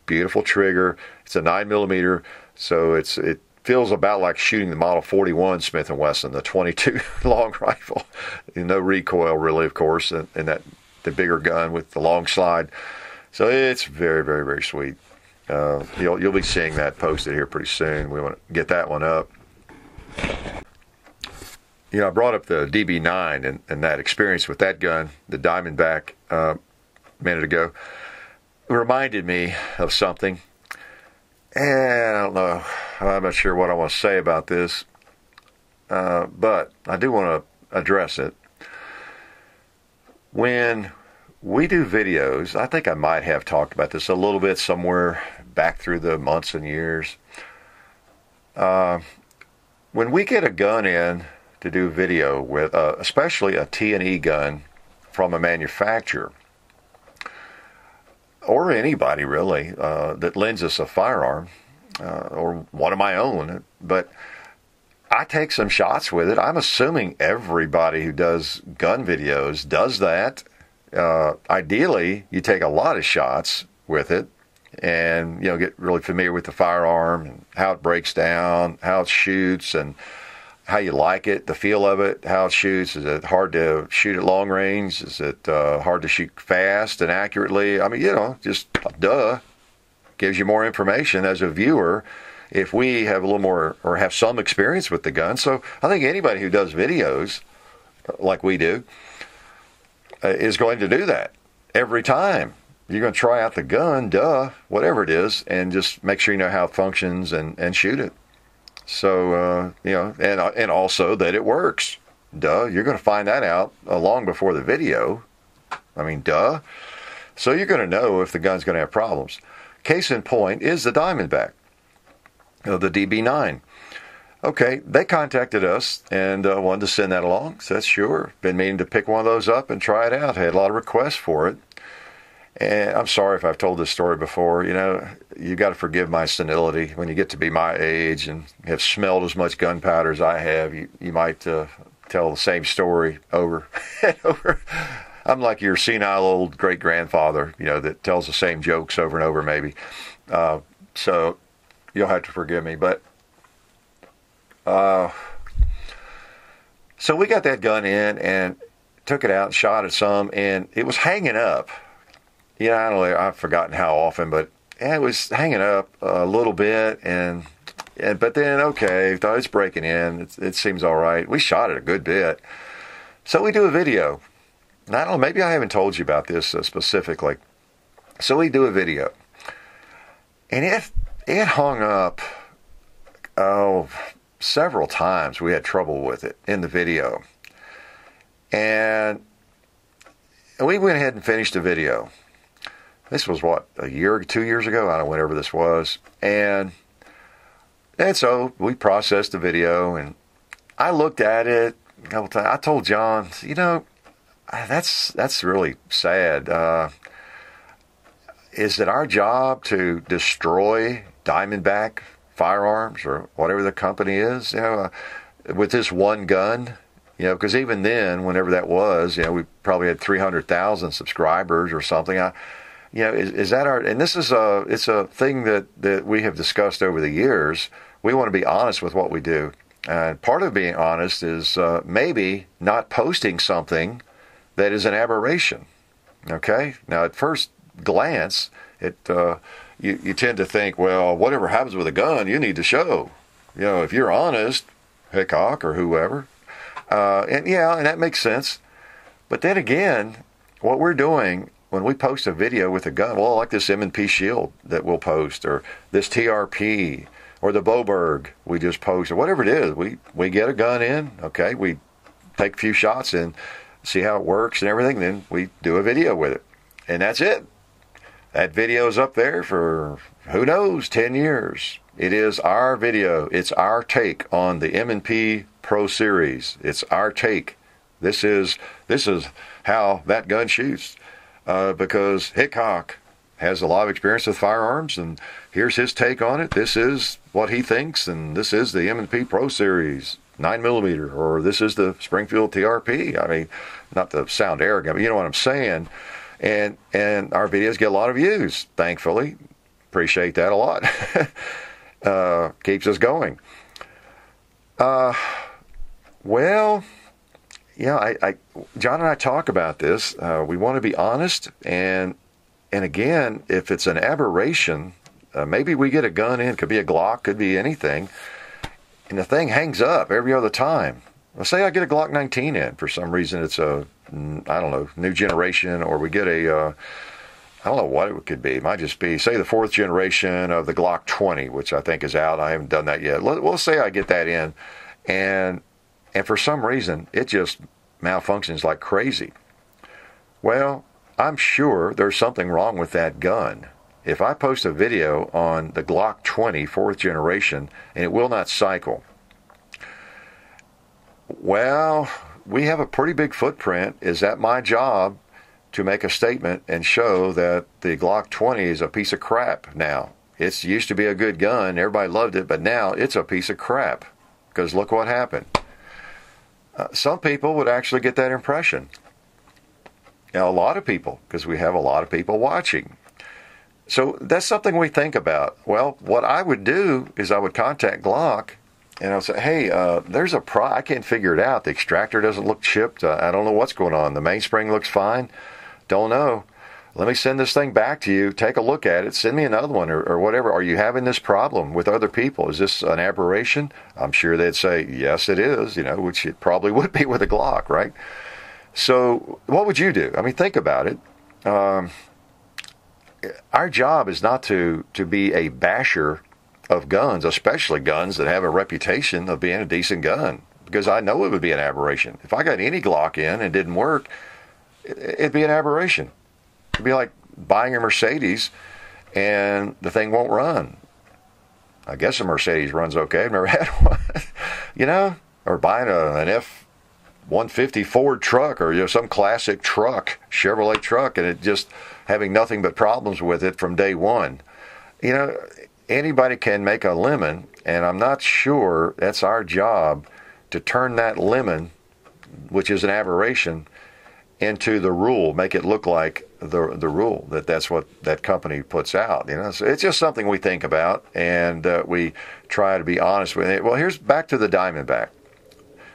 beautiful trigger. It's a 9mm, so it feels about like shooting the Model 41 Smith & Wesson, the 22 long rifle. No recoil really, of course, and the bigger gun with the long slide. So it's very, very, very sweet. You'll be seeing that posted here pretty soon. We want to get that one up. I brought up the DB9 and that experience with that gun, the Diamondback, a minute ago. It reminded me of something. And I don't know I'm not sure what I want to say about this, but I do want to address it. When we do videos, I think I might have talked about this a little bit somewhere back through the months and years. When we get a gun in to do video with, especially a T&E gun from a manufacturer, or anybody really that lends us a firearm, or one of my own, but I take some shots with it. I'm assuming everybody who does gun videos does that. Ideally, you take a lot of shots with it and, get really familiar with the firearm and how it breaks down, how it shoots, and how you like it, the feel of it, how it shoots. Is it hard to shoot at long range? Is it hard to shoot fast and accurately? I mean, just duh. Gives you more information as a viewer if we have a little more or have some experience with the gun. So I think anybody who does videos like we do is going to do that every time. You're going to try out the gun, whatever it is, and just make sure you know how it functions and shoot it. So, and also that it works. You're going to find that out long before the video. I mean, So you're going to know if the gun's going to have problems. Case in point is the Diamondback, the DB9. Okay, they contacted us and wanted to send that along. Said, sure. Been meaning to pick one of those up and try it out. Had a lot of requests for it. And I'm sorry if I've told this story before. You got to forgive my senility. When you get to be my age and have smelled as much gunpowder as I have, you might tell the same story over and over. I'm like your senile old great-grandfather, that tells the same jokes over and over maybe. So you'll have to forgive me. But so we got that gun in and took it out and shot it some, and it was hanging up. I don't know, I've forgotten how often, but it was hanging up a little bit, but then, okay, it's breaking in. It seems all right. We shot it a good bit. So we do a video. And I don't know, maybe I haven't told you about this specifically. So we do a video. And it hung up, several times. We had trouble with it in the video. And we went ahead and finished the video. This was a year, 2 years ago? I don't know, whenever this was. And so we processed the video, and I looked at it a couple times. I told John, that's really sad. Is it our job to destroy Diamondback firearms or whatever the company is, with this one gun? Because even then, whenever that was, we probably had 300,000 subscribers or something. Is that our? And this is it's a thing that we have discussed over the years. We want to be honest with what we do, and part of being honest is maybe not posting something that is an aberration. Okay. Now, at first glance, you tend to think, well, whatever happens with a gun, you need to show. If you're honest, Hickok or whoever, and that makes sense. But then again, what we're doing when we post a video with a gun, well, like this M&P Shield that we'll post, or this TRP, or the Boberg we just post, or whatever it is, we get a gun in, okay, we take a few shots and see how it works and everything, then we do a video with it. And that's it. That video is up there for, who knows, 10 years. It is our video. It's our take on the M&P Pro Series. It's our take. This is how that gun shoots. Because Hickok has a lot of experience with firearms, and here's his take on it. This is what he thinks, and this is the M&P Pro Series 9mm, or this is the Springfield TRP. I mean, not to sound arrogant, but you know what I'm saying. And our videos get a lot of views, thankfully. Appreciate that a lot. Keeps us going. John and I talk about this. We want to be honest, and again, if it's an aberration, maybe we get a gun in. Could be a Glock, could be anything, and the thing hangs up every other time. Well, say I get a Glock 19 in for some reason. It's a, I don't know, new generation, or we get a I don't know what it could be. It might just be, say, the 4th generation of the Glock 20, which I think is out. I haven't done that yet. We'll say I get that in, and for some reason, it just malfunctions like crazy. Well, I'm sure there's something wrong with that gun. If I post a video on the Glock 20 4th generation and it will not cycle, well, we have a pretty big footprint. Is that my job to make a statement and show that the Glock 20 is a piece of crap now? It used to be a good gun. Everybody loved it, but now it's a piece of crap because look what happened. Some people would actually get that impression. Now, a lot of people, because we have a lot of people watching. So that's something we think about. Well, what I would do is I would contact Glock and I'll say, hey, there's a I can't figure it out. The extractor doesn't look chipped. I don't know what's going on. The mainspring looks fine. Don't know. Let me send this thing back to you. Take a look at it. Send me another one or whatever. Are you having this problem with other people? Is this an aberration? I'm sure they'd say, yes, it is, which it probably would be with a Glock, right? So what would you do? I mean, think about it. Our job is not to be a basher of guns, especially guns that have a reputation of being a decent gun, because I know it would be an aberration. If I got any Glock in and it didn't work, it'd be an aberration. It'd be like buying a Mercedes and the thing won't run. I guess a Mercedes runs okay. I've never had one. Or buying an F-150 Ford truck or some classic truck, Chevrolet truck, and it just having nothing but problems with it from day one. Anybody can make a lemon, and I'm not sure that's our job to turn that lemon, which is an aberration, into the rule, make it look like the rule, that's what that company puts out. So it's just something we think about, and we try to be honest with it. Well, here's back to the Diamondback.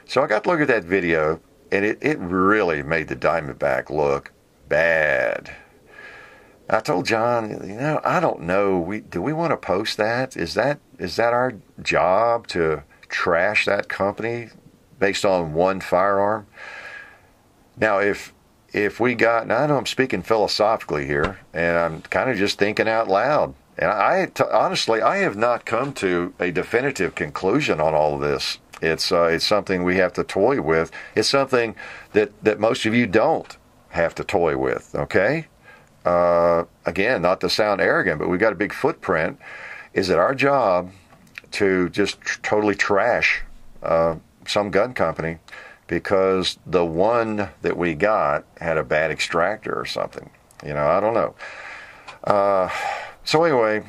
So I got to look at that video, and it really made the Diamondback look bad. I told John, I don't know. Do we want to post that? Is that our job to trash that company based on one firearm? Now, if we got, now I know I'm speaking philosophically here, and I'm kind of just thinking out loud. And honestly, I have not come to a definitive conclusion on all of this. It's something we have to toy with. It's something that most of you don't have to toy with, okay? Again, not to sound arrogant, but we've got a big footprint. Is it our job to just totally trash some gun company because the one that we got had a bad extractor or something? I don't know. So anyway,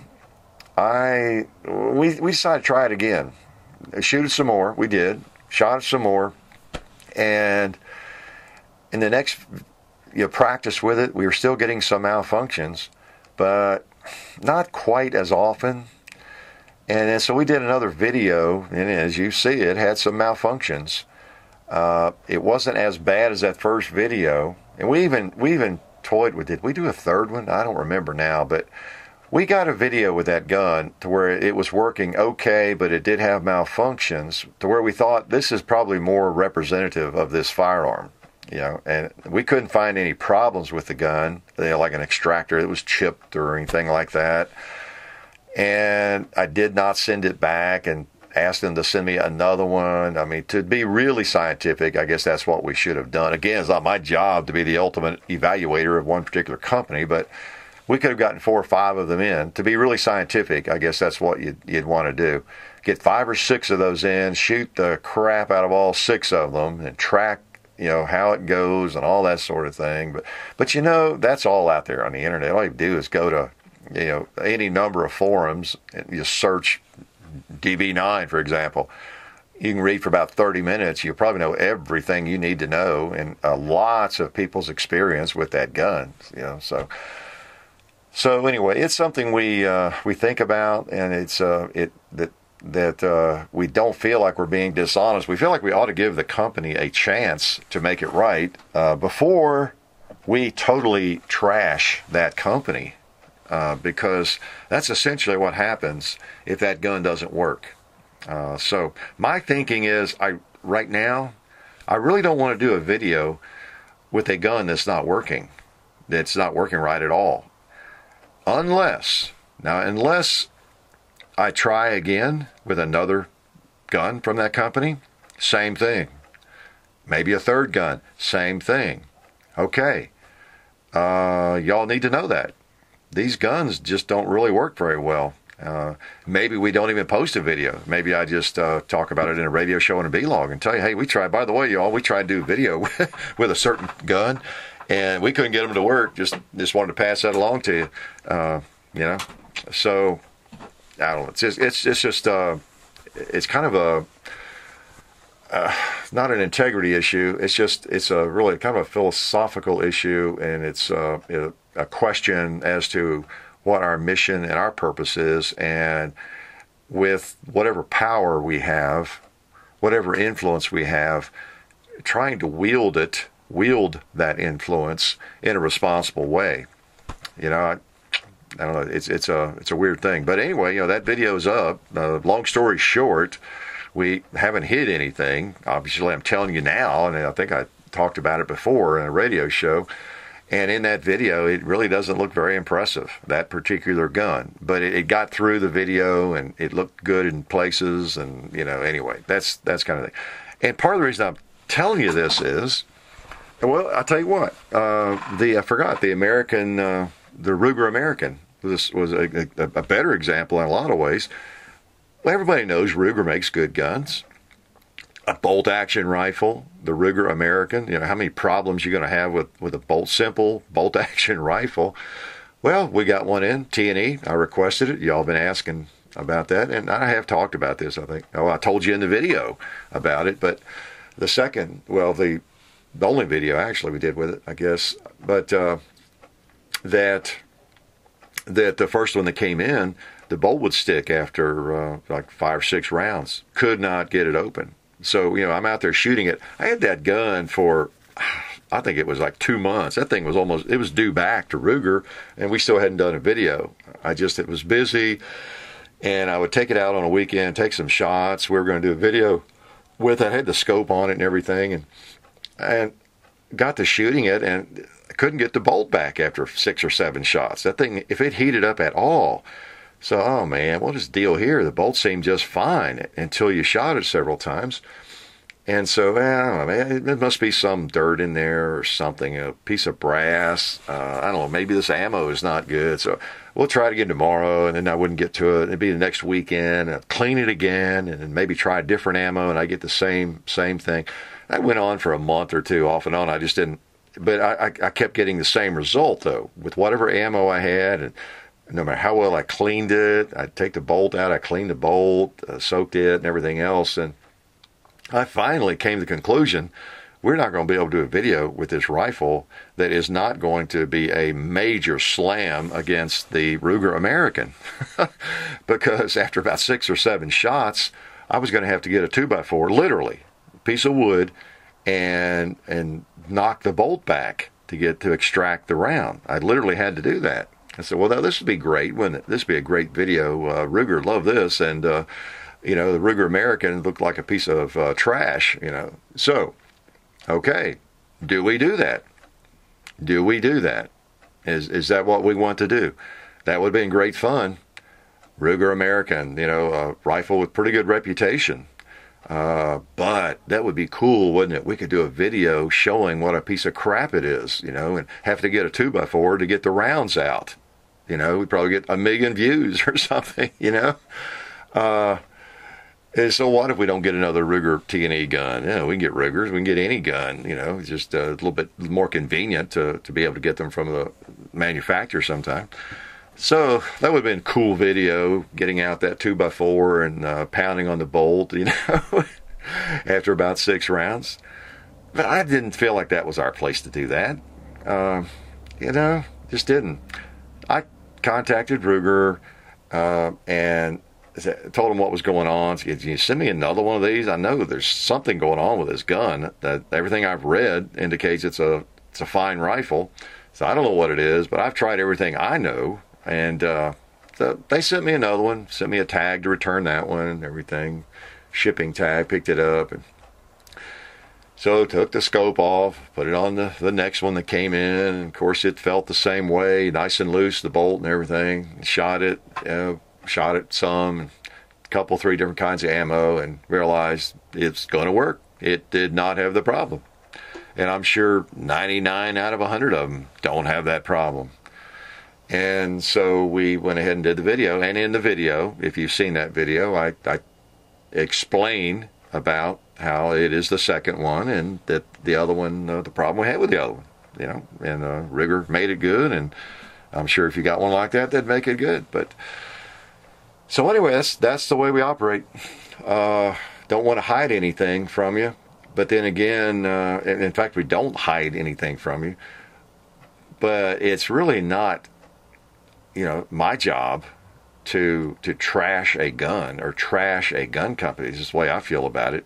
we decided to try it again. Shoot it some more. We did. Shot it some more. And in the next practice with it, we were still getting some malfunctions, but not quite as often. And then so we did another video, and as you see, it had some malfunctions. It wasn't as bad as that first video, and we even toyed with it. Did we do a third one? I don't remember now, but we got a video with that gun to where it was working okay, but it did have malfunctions to where we thought this is probably more representative of this firearm. And we couldn't find any problems with the gun, like an extractor that was chipped or anything like that. And I did not send it back and asked them to send me another one. I mean, to be really scientific, I guess that's what we should have done. Again, it's not my job to be the ultimate evaluator of one particular company, but we could have gotten 4 or 5 of them in. To be really scientific, I guess that's what you'd want to do. Get 5 or 6 of those in, shoot the crap out of all 6 of them, and track how it goes and all that sort of thing. But that's all out there on the internet. All you do is go to any number of forums and you search DB9, for example. You can read for about 30 minutes. You'll probably know everything you need to know and lots of people's experience with that gun. So anyway, it's something we think about, and it's that we don't feel like we're being dishonest. We feel like we ought to give the company a chance to make it right before we totally trash that company, because that's essentially what happens if that gun doesn't work. So my thinking is, right now, I really don't want to do a video with a gun that's not working right at all. unless I try again with another gun from that company, same thing. Maybe a third gun, same thing. Okay, y'all need to know that. These guns just don't really work very well. Maybe we don't even post a video. Maybe I just talk about it in a radio show and a B-log and tell you, hey, we tried, by the way, y'all, we tried to do a video with a certain gun, and we couldn't get them to work. Just wanted to pass that along to you. You know, so I don't know. It's kind of a not an integrity issue. It's a really kind of a philosophical issue, and it's a question as to what our mission and our purpose is, and with whatever power we have, whatever influence we have, trying to wield that influence in a responsible way. You know, I don't know. It's a weird thing, but anyway, you know, that video's up. Long story short, we haven't hid anything. Obviously, I'm telling you now, and I think I talked about it before in a radio show. And in that video, it really doesn't look very impressive, that particular gun. But it got through the video, and it looked good in places. And, you know, anyway, that's kind of thing. And part of the reason I'm telling you this is, well, I'll tell you what. I forgot the American, the Ruger American. This was a better example in a lot of ways. Well, everybody knows Ruger makes good guns. A bolt-action rifle, the Ruger American. You know, how many problems you're going to have with a simple bolt-action rifle? Well, we got one in, T&E. I requested it. Y'all been asking about that, and I have talked about this, I think. Oh, I told you in the video about it, but the second, well, the only video actually we did with it, I guess, but that the first one that came in, the bolt would stick after like 5 or 6 rounds. Could not get it open. So, you know, I'm out there shooting it. I had that gun for, I think it was like 2 months. That thing was it was due back to Ruger, and we still hadn't done a video. It was busy, and I would take it out on a weekend, take some shots. We were going to do a video with it. I had the scope on it and everything, and got to shooting it, and I couldn't get the bolt back after 6 or 7 shots. That thing, if it heated up at all. So, oh man, what is the deal here? The bolt seemed just fine until you shot it several times. And so, I don't know, man, there must be some dirt in there or something, a piece of brass. I don't know, maybe this ammo is not good. So we'll try it again tomorrow, and then I wouldn't get to it. It'd be the next weekend, and I'd clean it again, and then maybe try a different ammo, and I get the same thing. That went on for a month or two, off and on. I just didn't, but I kept getting the same result, though, with whatever ammo I had, and no matter how well I cleaned it, I'd take the bolt out, I cleaned the bolt, soaked it, and everything else. And I finally came to the conclusion, we're not going to be able to do a video with this rifle that is not going to be a major slam against the Ruger American. Because after about 6 or 7 shots, I was going to have to get a 2x4, literally, a piece of wood, and knock the bolt back to extract the round. I literally had to do that. I said, well, this would be great, wouldn't it? This would be a great video. Ruger loved this, and, you know, the Ruger American looked like a piece of trash, you know. So, okay, do we do that? Do we do that? Is that what we want to do? That would have been great fun. Ruger American, you know, a rifle with pretty good reputation. But that would be cool, wouldn't it? We could do a video showing what a piece of crap it is, you know, and have to get a 2x4 to get the rounds out. You know, we'd probably get 1 million views or something, you know. And so what if we don't get another Ruger T&E gun? Yeah, we can get Rugers, we can get any gun, you know. It's just a little bit more convenient to be able to get them from the manufacturer sometime. So that would have been a cool video, getting out that 2x4 and pounding on the bolt, you know, after about 6 rounds. But I didn't feel like that was our place to do that. You know, just didn't. I contacted Ruger and told him what was going on. Said, can you send me another one of these? I know there's something going on with this gun. That everything I've read indicates it's a fine rifle. So I don't know what it is, but I've tried everything I know. And so they sent me another one, sent me a tag to return that one and everything. Shipping tag, picked it up. So took the scope off, put it on the next one that came in, and of course it felt the same way, nice and loose, the bolt and everything. Shot it some, a couple, 3 different kinds of ammo, and realized it's going to work. It did not have the problem. And I'm sure 99 out of 100 of them don't have that problem. And so we went ahead and did the video. And in the video, if you've seen that video, I explain about how it is the second one, and that the other one, the problem we had with the other one, and Ruger made it good, and I'm sure if you got one like that, they'd make it good. But so anyway, that's the way we operate. Don't want to hide anything from you, but then again, in fact, we don't hide anything from you. But it's really not, my job to trash a gun or trash a gun company. This is the way I feel about it.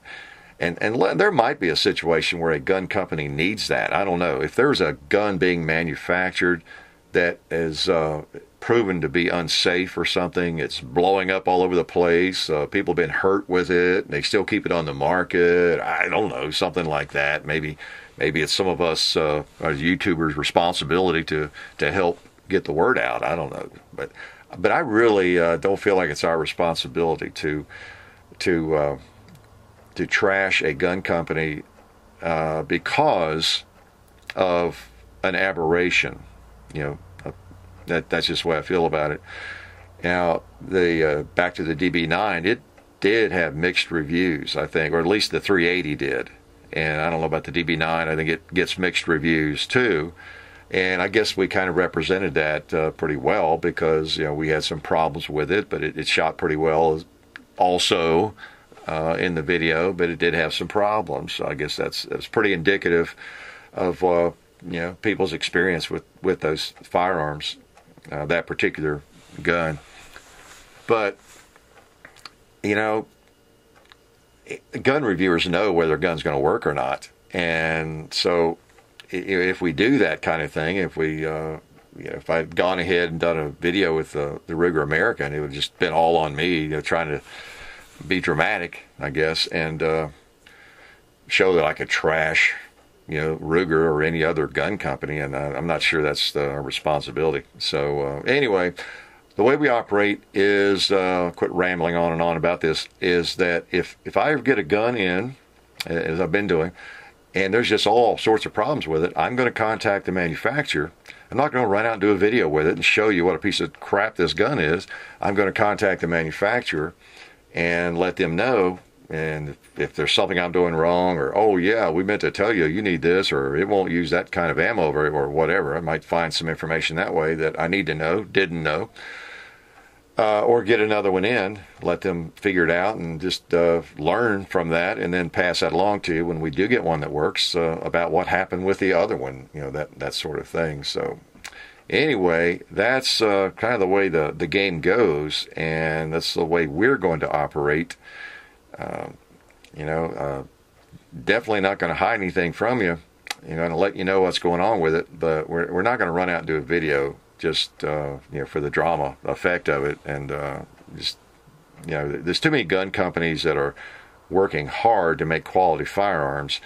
And there might be a situation where a gun company needs that. I don't know. If there's a gun being manufactured that is proven to be unsafe or something, it's blowing up all over the place, people have been hurt with it, and they still keep it on the market, I don't know, something like that. Maybe it's some of us as YouTubers' responsibility to help get the word out. I don't know. But I really don't feel like it's our responsibility to trash a gun company because of an aberration. That's just the way I feel about it. Now, back to the DB9, it did have mixed reviews, I think, or at least the 380 did. And I don't know about the DB9. I think it gets mixed reviews too. And I guess we kind of represented that pretty well, because we had some problems with it, but it shot pretty well also in the video, but it did have some problems. So I guess that's pretty indicative of people's experience with those firearms, that particular gun. But gun reviewers know whether a gun's going to work or not, and so if we do that kind of thing, if we if I'd gone ahead and done a video with the Ruger American, it would have just been all on me, trying to be dramatic, I guess, and show that I could trash Ruger or any other gun company, and I'm not sure that's our responsibility. So anyway, the way we operate is, quit rambling on and on about this, is that if I ever get a gun in, as I've been doing, and there's just all sorts of problems with it, I'm going to contact the manufacturer. I'm not going to run out and do a video with it and show you what a piece of crap this gun is. I'm going to contact the manufacturer and let them know, and if there's something I'm doing wrong, or, oh yeah, we meant to tell you you need this, or it won't use that kind of ammo, or whatever. I might find some information that way that I need to know, didn't know. Or get another one in, let them figure it out, and just learn from that, and then pass that along to you when we do get one that works, about what happened with the other one, that sort of thing. So anyway, that's kind of the way the game goes, and that's the way we're going to operate. Definitely not going to hide anything from you. Going to let you know what's going on with it, but we're not going to run out and do a video just for the drama effect of it. And there's too many gun companies that are working hard to make quality firearms,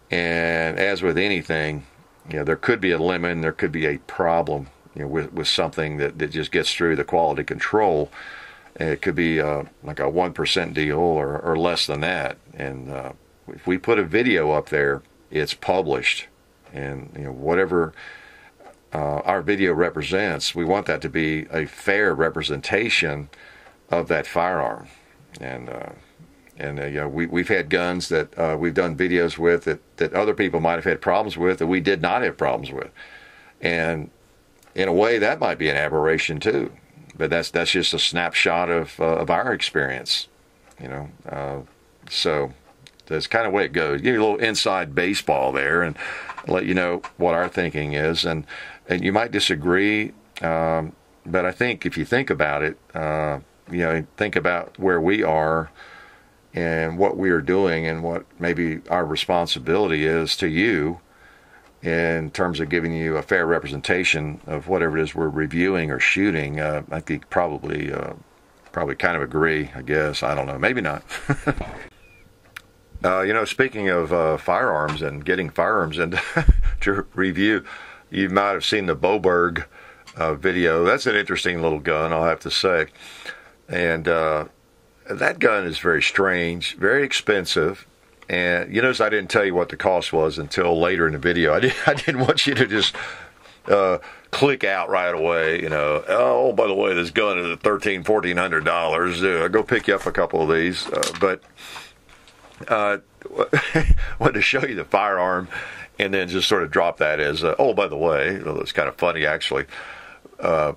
and as with anything, there could be a limit, and there could be a problem with something that just gets through the quality control. It could be like a 1% deal or less than that, and if we put a video up there, it's published, and whatever our video represents, we want that to be a fair representation of that firearm. And we've had guns that we've done videos with that other people might have had problems with that we did not have problems with, and in a way that might be an aberration too. But that's just a snapshot of our experience, so that's kind of the way it goes. Give you a little inside baseball there, and let you know what our thinking is. And you might disagree, but I think if you think about it, think about where we are and what we are doing, and what maybe our responsibility is to you in terms of giving you a fair representation of whatever it is we're reviewing or shooting. I think probably kind of agree, I guess. I don't know, maybe not. Speaking of firearms and getting firearms into to review, you might have seen the Boberg video. That's an interesting little gun, I'll have to say. And that gun is very strange, very expensive. And you notice I didn't tell you what the cost was until later in the video. I didn't want you to just click out right away. Oh, by the way, this gun is at $1,400. Go pick you up a couple of these. But wanted to show you the firearm, and then just sort of drop that as, oh, by the way, it's kind of funny actually. Of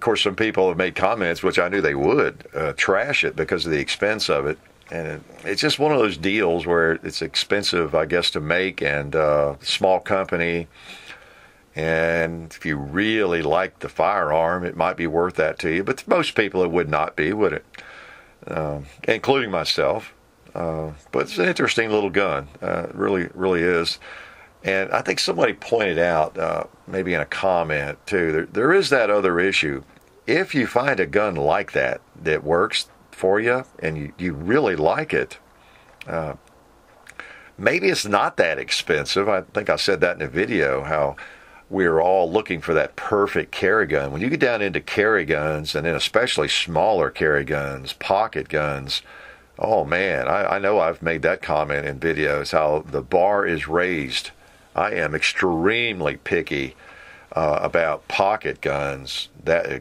course, some people have made comments, which I knew they would, trash it because of the expense of it. And it's just one of those deals where it's expensive, I guess, to make, and small company. And if you really like the firearm, it might be worth that to you. But to most people, it would not be, would it? Including myself. But it's an interesting little gun. It really, really is. And I think somebody pointed out, maybe in a comment too, there is that other issue. If you find a gun like that works for you and you really like it, maybe it's not that expensive. I think I said that in a video, how we're all looking for that perfect carry gun. When you get down into carry guns, and then especially smaller carry guns, pocket guns, oh man, I know I've made that comment in videos, how the bar is raised. I am extremely picky about pocket guns,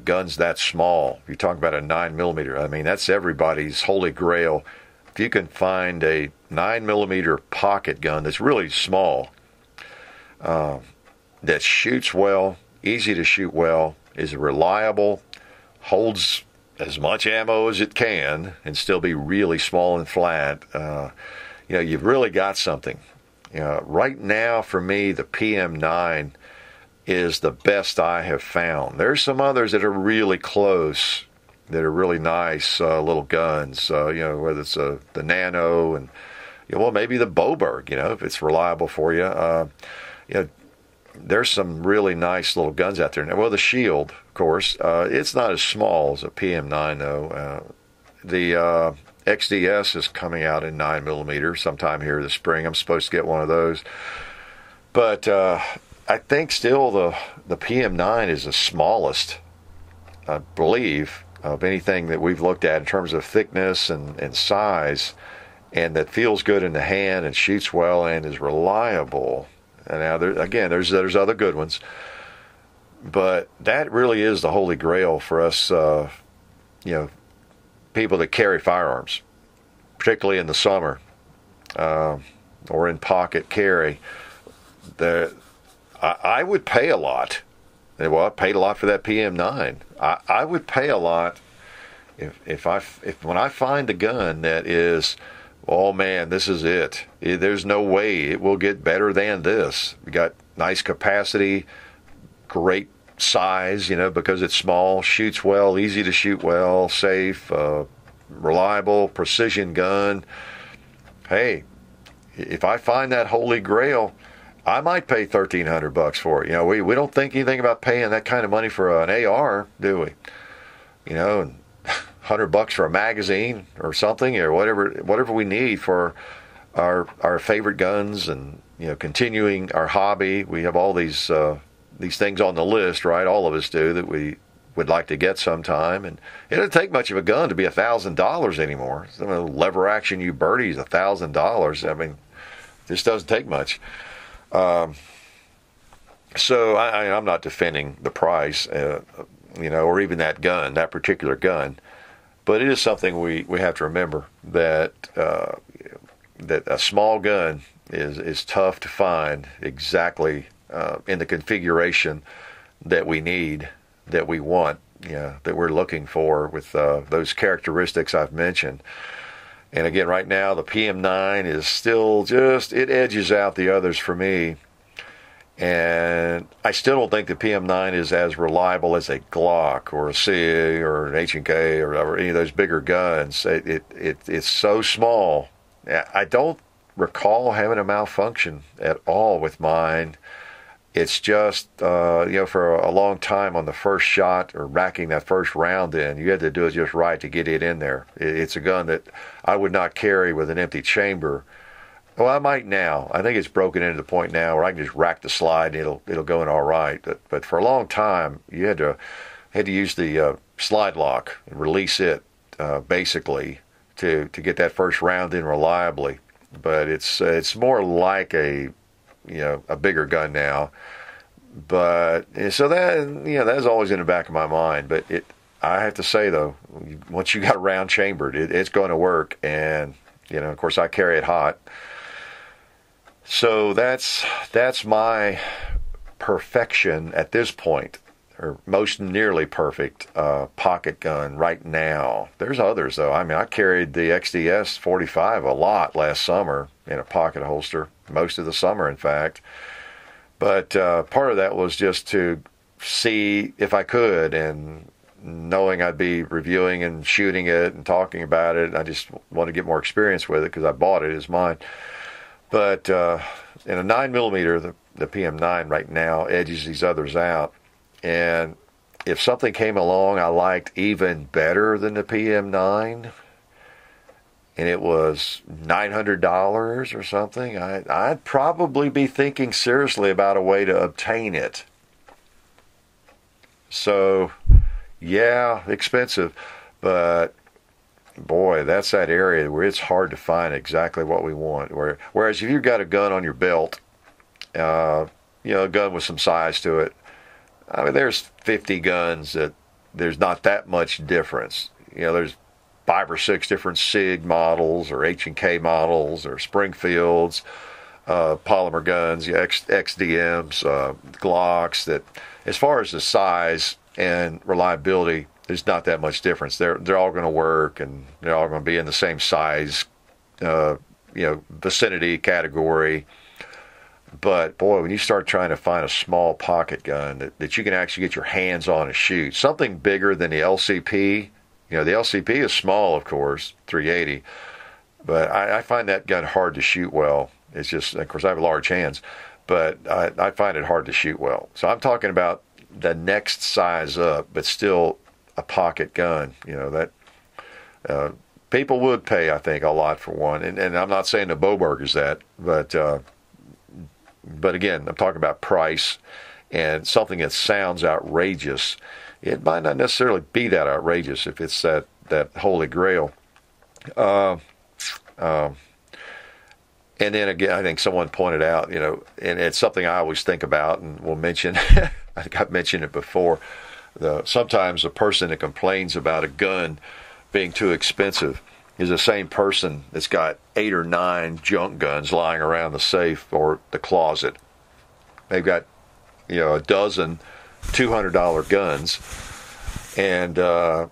guns that small. If you talk about a 9mm, I mean, that's everybody's holy grail. If you can find a 9mm pocket gun that's really small, that shoots well, easy to shoot well, is reliable, holds as much ammo as it can, and still be really small and flat, you've really got something. Right now, for me, the PM9 is the best I have found. There's some others that are really close, that are really nice little guns, whether it's the Nano and, maybe the Boberg, if it's reliable for you. There's some really nice little guns out there. Well, the Shield, of course, it's not as small as a PM9, though. The XDS is coming out in 9mm sometime here this spring. I'm supposed to get one of those. But I think still the PM9 is the smallest, I believe, of anything that we've looked at in terms of thickness and size, and that feels good in the hand and shoots well and is reliable. And now, there's other good ones. But that really is the holy grail for us, people that carry firearms, particularly in the summer, or in pocket carry. I would pay a lot. Well, I paid a lot for that PM9. I would pay a lot if when I find a gun that is, oh man, this is it. There's no way it will get better than this. We got nice capacity, great size, because it's small, shoots well, easy to shoot well, safe, reliable, precision gun. Hey, if I find that holy grail, I might pay $1,300 for it. We don't think anything about paying that kind of money for an AR, do we? And $100 for a magazine or something, or whatever we need for our favorite guns, and continuing our hobby. We have all these things on the list, right? All of us do, that we would like to get sometime, and it doesn't take much of a gun to be $1,000 anymore. Some of the lever action Uberti is $1,000. I mean, this doesn't take much. So I'm not defending the price, or even that particular gun, but it is something we have to remember, that that a small gun is tough to find exactly in the configuration that we need, that we want, that we're looking for, with those characteristics I've mentioned. And again, right now, the PM9 is still it edges out the others for me. And I still don't think the PM9 is as reliable as a Glock or a SIG or an H&K or any of those bigger guns. It's so small. I don't recall having a malfunction at all with mine. It's just, for a long time on the first shot or racking that first round in, you had to do it just right to get it in there. It's a gun that I would not carry with an empty chamber. Well, I might now. I think it's broken into the point now where I can just rack the slide and it'll go in all right. But for a long time, you had to use the slide lock and release it basically to get that first round in reliably. But it's more like a bigger gun now. But so that's always in the back of my mind. But I have to say though, once you got a round chambered, it's going to work. And of course, I carry it hot. So that's my perfection at this point, or most nearly perfect pocket gun right now. There's others though. I mean, I carried the XDS 45 a lot last summer in a pocket holster, most of the summer in fact. But part of that was just to see if I could, and knowing I'd be reviewing and shooting it and talking about it. I just want to get more experience with it because I bought it as mine. But in a 9mm, the PM9 right now edges these others out. And if something came along I liked even better than the PM9, and it was $900 or something, I'd probably be thinking seriously about a way to obtain it. So, yeah, expensive, but boy, that's that area where it's hard to find exactly what we want. Whereas if you've got a gun on your belt, a gun with some size to it, I mean, there's 50 guns that there's not that much difference. There's 5 or 6 different SIG models or H&K models or Springfields, polymer guns, XDMs, Glocks, that as far as the size and reliability, there's not that much difference. They're all going to work, and they're all going to be in the same size, vicinity category. But boy, when you start trying to find a small pocket gun that you can actually get your hands on and shoot, something bigger than the LCP. The LCP is small, of course, 380, but I find that gun hard to shoot well. It's just, of course, I have large hands, but I find it hard to shoot well. So I'm talking about the next size up, but still a pocket gun. That people would pay, I think, a lot for one. And I'm not saying the Boberg is that, but again, I'm talking about price and something that sounds outrageous. It might not necessarily be that outrageous if it's that holy grail. And then again, I think someone pointed out, and it's something I always think about and will mention. I think I've mentioned it before. Sometimes the person that complains about a gun being too expensive is the same person that's got 8 or 9 junk guns lying around the safe or the closet. They've got, a dozen $200 guns, and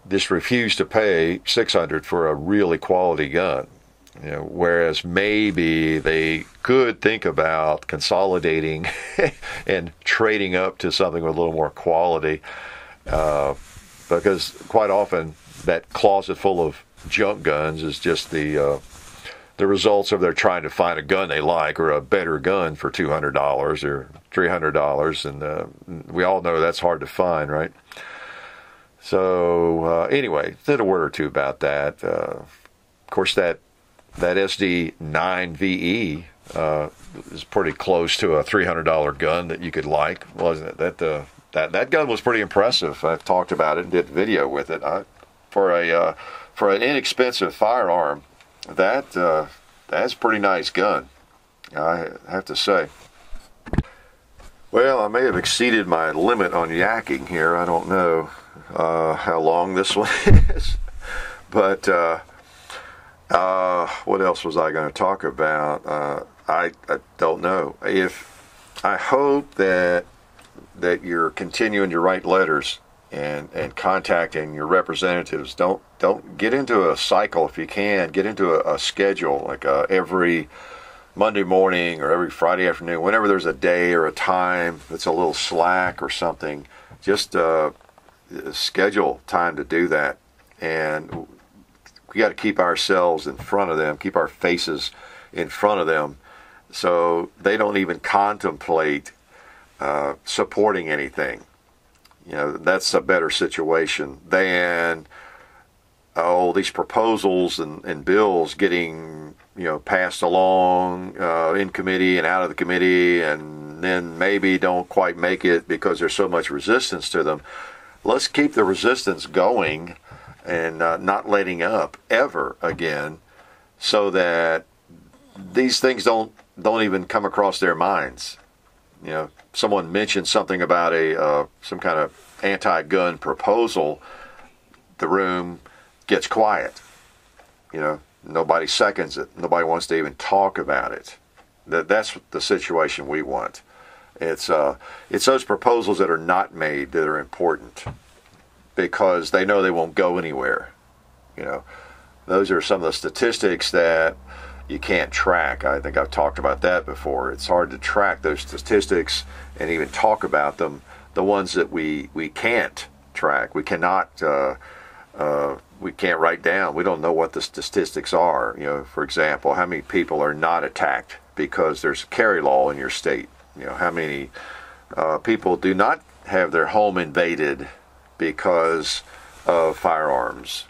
just refuse to pay $600 for a really quality gun. Whereas maybe they could think about consolidating and trading up to something with a little more quality, because quite often that closet full of junk guns is just the results of their trying to find a gun they like, or a better gun for $200 or $300, and we all know that's hard to find, right? So anyway, said a word or two about that. Of course, that SD9VE is pretty close to a $300 gun that you could like, wasn't it? That gun was pretty impressive. I've talked about it and did a video with it. For an inexpensive firearm, that's a pretty nice gun, I have to say. Well, I may have exceeded my limit on yakking here. I don't know how long this one is, but what else was I going to talk about? I don't know. I hope that you're continuing to write letters and contacting your representatives. Don't get into a cycle if you can. Get into a schedule, like every Monday morning or every Friday afternoon, whenever there's a day or a time that's a little slack or something, just schedule time to do that. And we got to keep ourselves in front of them, keep our faces in front of them, so they don't even contemplate supporting anything. That's a better situation than these proposals and bills getting passed along in committee and out of the committee, and then maybe don't quite make it because there's so much resistance to them. Let's keep the resistance going and not letting up ever again, so that these things don't even come across their minds. Someone mentioned something about some kind of anti-gun proposal, the room gets quiet. Nobody seconds it. Nobody wants to even talk about it. That's the situation we want. It's those proposals that are not made that are important, because they know they won't go anywhere. Those are some of the statistics that you can't track. I think I've talked about that before. It's hard to track those statistics and even talk about them. The ones that we can't track, we cannot. We can't write down. We don't know what the statistics are. For example, how many people are not attacked because there's a carry law in your state? How many people do not have their home invaded because of firearms?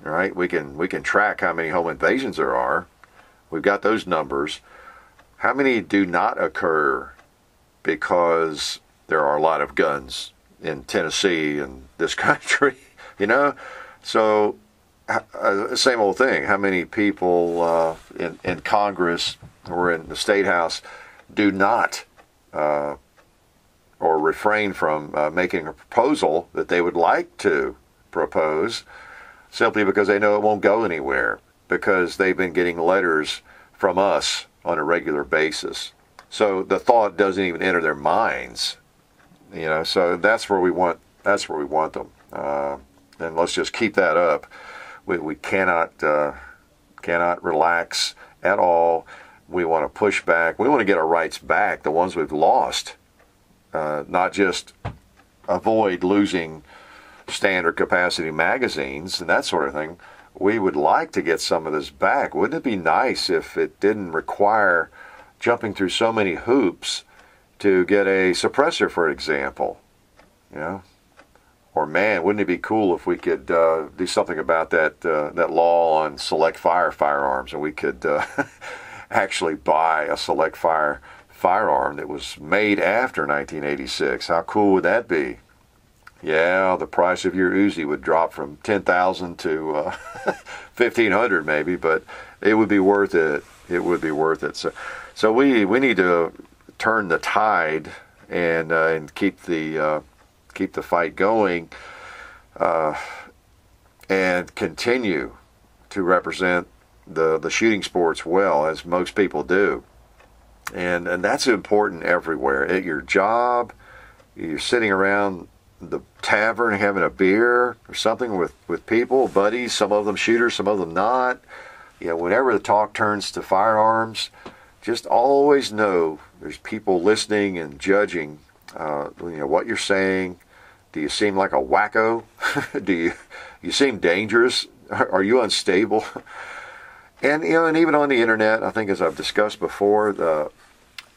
Right? We can track how many home invasions there are. We've got those numbers. How many do not occur because there are a lot of guns in Tennessee and this country? So, same old thing. How many people in Congress or in the State House do not or refrain from making a proposal that they would like to propose, simply because they know it won't go anywhere, because they've been getting letters from us on a regular basis. So the thought doesn't even enter their minds. So that's where we want them. And let's just keep that up. We cannot relax at all. We want to push back. We want to get our rights back, the ones we've lost, not just avoid losing standard capacity magazines and that sort of thing. We would like to get some of this back. Wouldn't it be nice if it didn't require jumping through so many hoops to get a suppressor, for example? Or man, wouldn't it be cool if we could do something about that law on select fire firearms, and we could actually buy a select fire firearm that was made after 1986? How cool would that be? Yeah, the price of your Uzi would drop from $10,000 to $1,500 maybe, but it would be worth it. It would be worth it. So we need to turn the tide and keep the fight going, and continue to represent the shooting sports well, as most people do. And that's important everywhere. At your job, you're sitting around the tavern having a beer or something with people, buddies, some of them shooters, some of them not. Whenever the talk turns to firearms, just always know there's people listening and judging what you're saying. Do you seem like a wacko? Do you seem dangerous? Are you unstable? And and even on the internet, I think, as I've discussed before,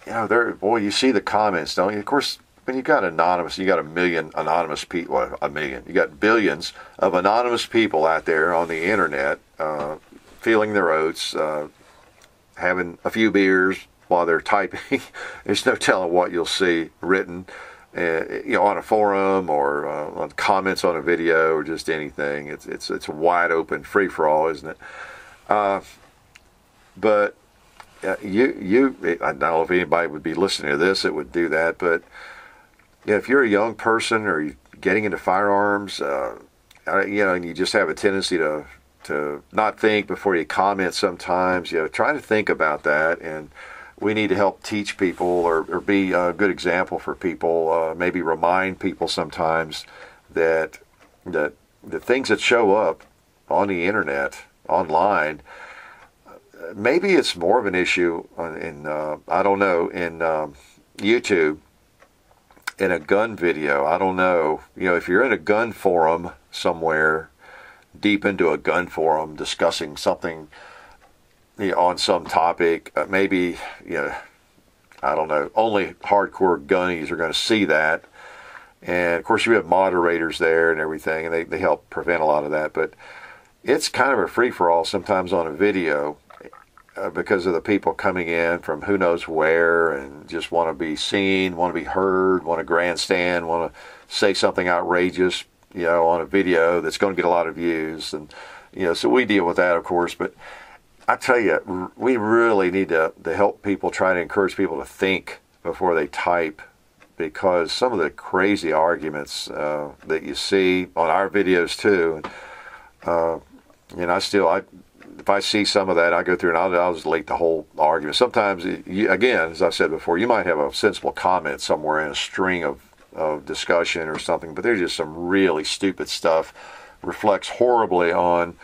you see the comments, don't you? Of course, when you got anonymous, you got a million anonymous people. Well, a million. You got billions of anonymous people out there on the internet, feeling their oats, having a few beers while they're typing. There's no telling what you'll see written, on a forum or on comments on a video or just anything. It's a wide open free for all, isn't it? But I don't know if anybody would be listening to this that would do that, but if you're a young person or you're getting into firearms, and you just have a tendency to not think before you comment sometimes, try to think about that. And we need to help teach people or be a good example for people, maybe remind people sometimes that the things that show up on the internet, online, maybe it's more of an issue in YouTube, in a gun video. I don't know. If you're in a gun forum somewhere, deep into a gun forum, discussing something on some topic, maybe, I don't know, only hardcore gunnies are going to see that. And of course, you have moderators there and everything, and they help prevent a lot of that. But it's kind of a free-for-all sometimes on a video because of the people coming in from who knows where and just want to be seen, want to be heard, want to grandstand, want to say something outrageous, on a video that's going to get a lot of views. And, so we deal with that, of course. But I tell you, we really need to help people, try to encourage people to think before they type, because some of the crazy arguments that you see on our videos too, if I see some of that, I go through and I'll just delete the whole argument. Sometimes, again, as I've said before, you might have a sensible comment somewhere in a string of discussion or something, but there's just some really stupid stuff, reflects horribly on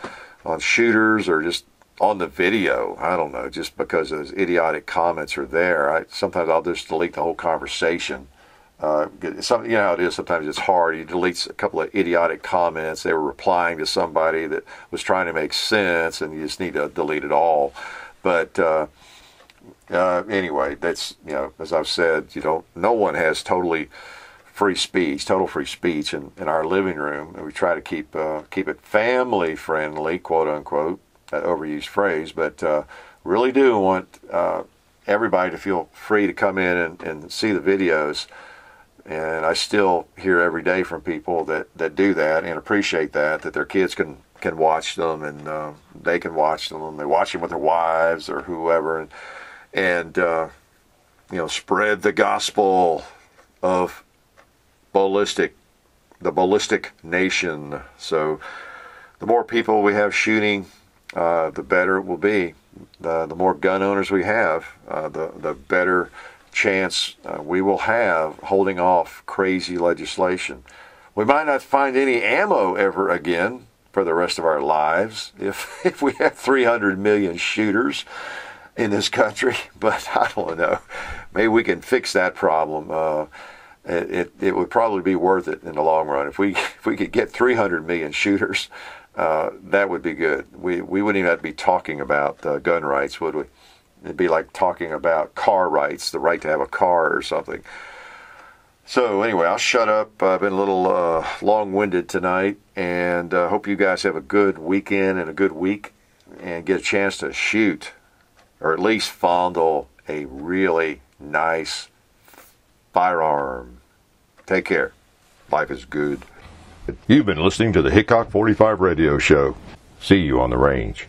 shooters or just on the video. I don't know, just because those idiotic comments are there. Sometimes I'll just delete the whole conversation. How it is, sometimes it's hard. You delete a couple of idiotic comments. They were replying to somebody that was trying to make sense, and you just need to delete it all. But anyway, that's, as I've said, no one has total free speech in our living room, and we try to keep it family friendly, quote unquote, that overused phrase, but really do want everybody to feel free to come in and see the videos. And I still hear every day from people that do that and appreciate that their kids can watch them, and they can watch them, and they watch them with their wives or whoever, and spread the gospel of the ballistic nation. So the more people we have shooting, the better it will be. The more gun owners we have, the better chance we will have holding off crazy legislation. We might not find any ammo ever again for the rest of our lives if we have 300 million shooters in this country, but I don't know. Maybe we can fix that problem. It would probably be worth it in the long run. If we could get 300 million shooters, that would be good. We wouldn't even have to be talking about gun rights, would we? It'd be like talking about car rights, the right to have a car or something. So anyway, I'll shut up. I've been a little long-winded tonight, and hope you guys have a good weekend and a good week and get a chance to shoot, or at least fondle a really nice firearm. Take care. Life is good. You've been listening to the Hickok 45 Radio Show. See you on the range.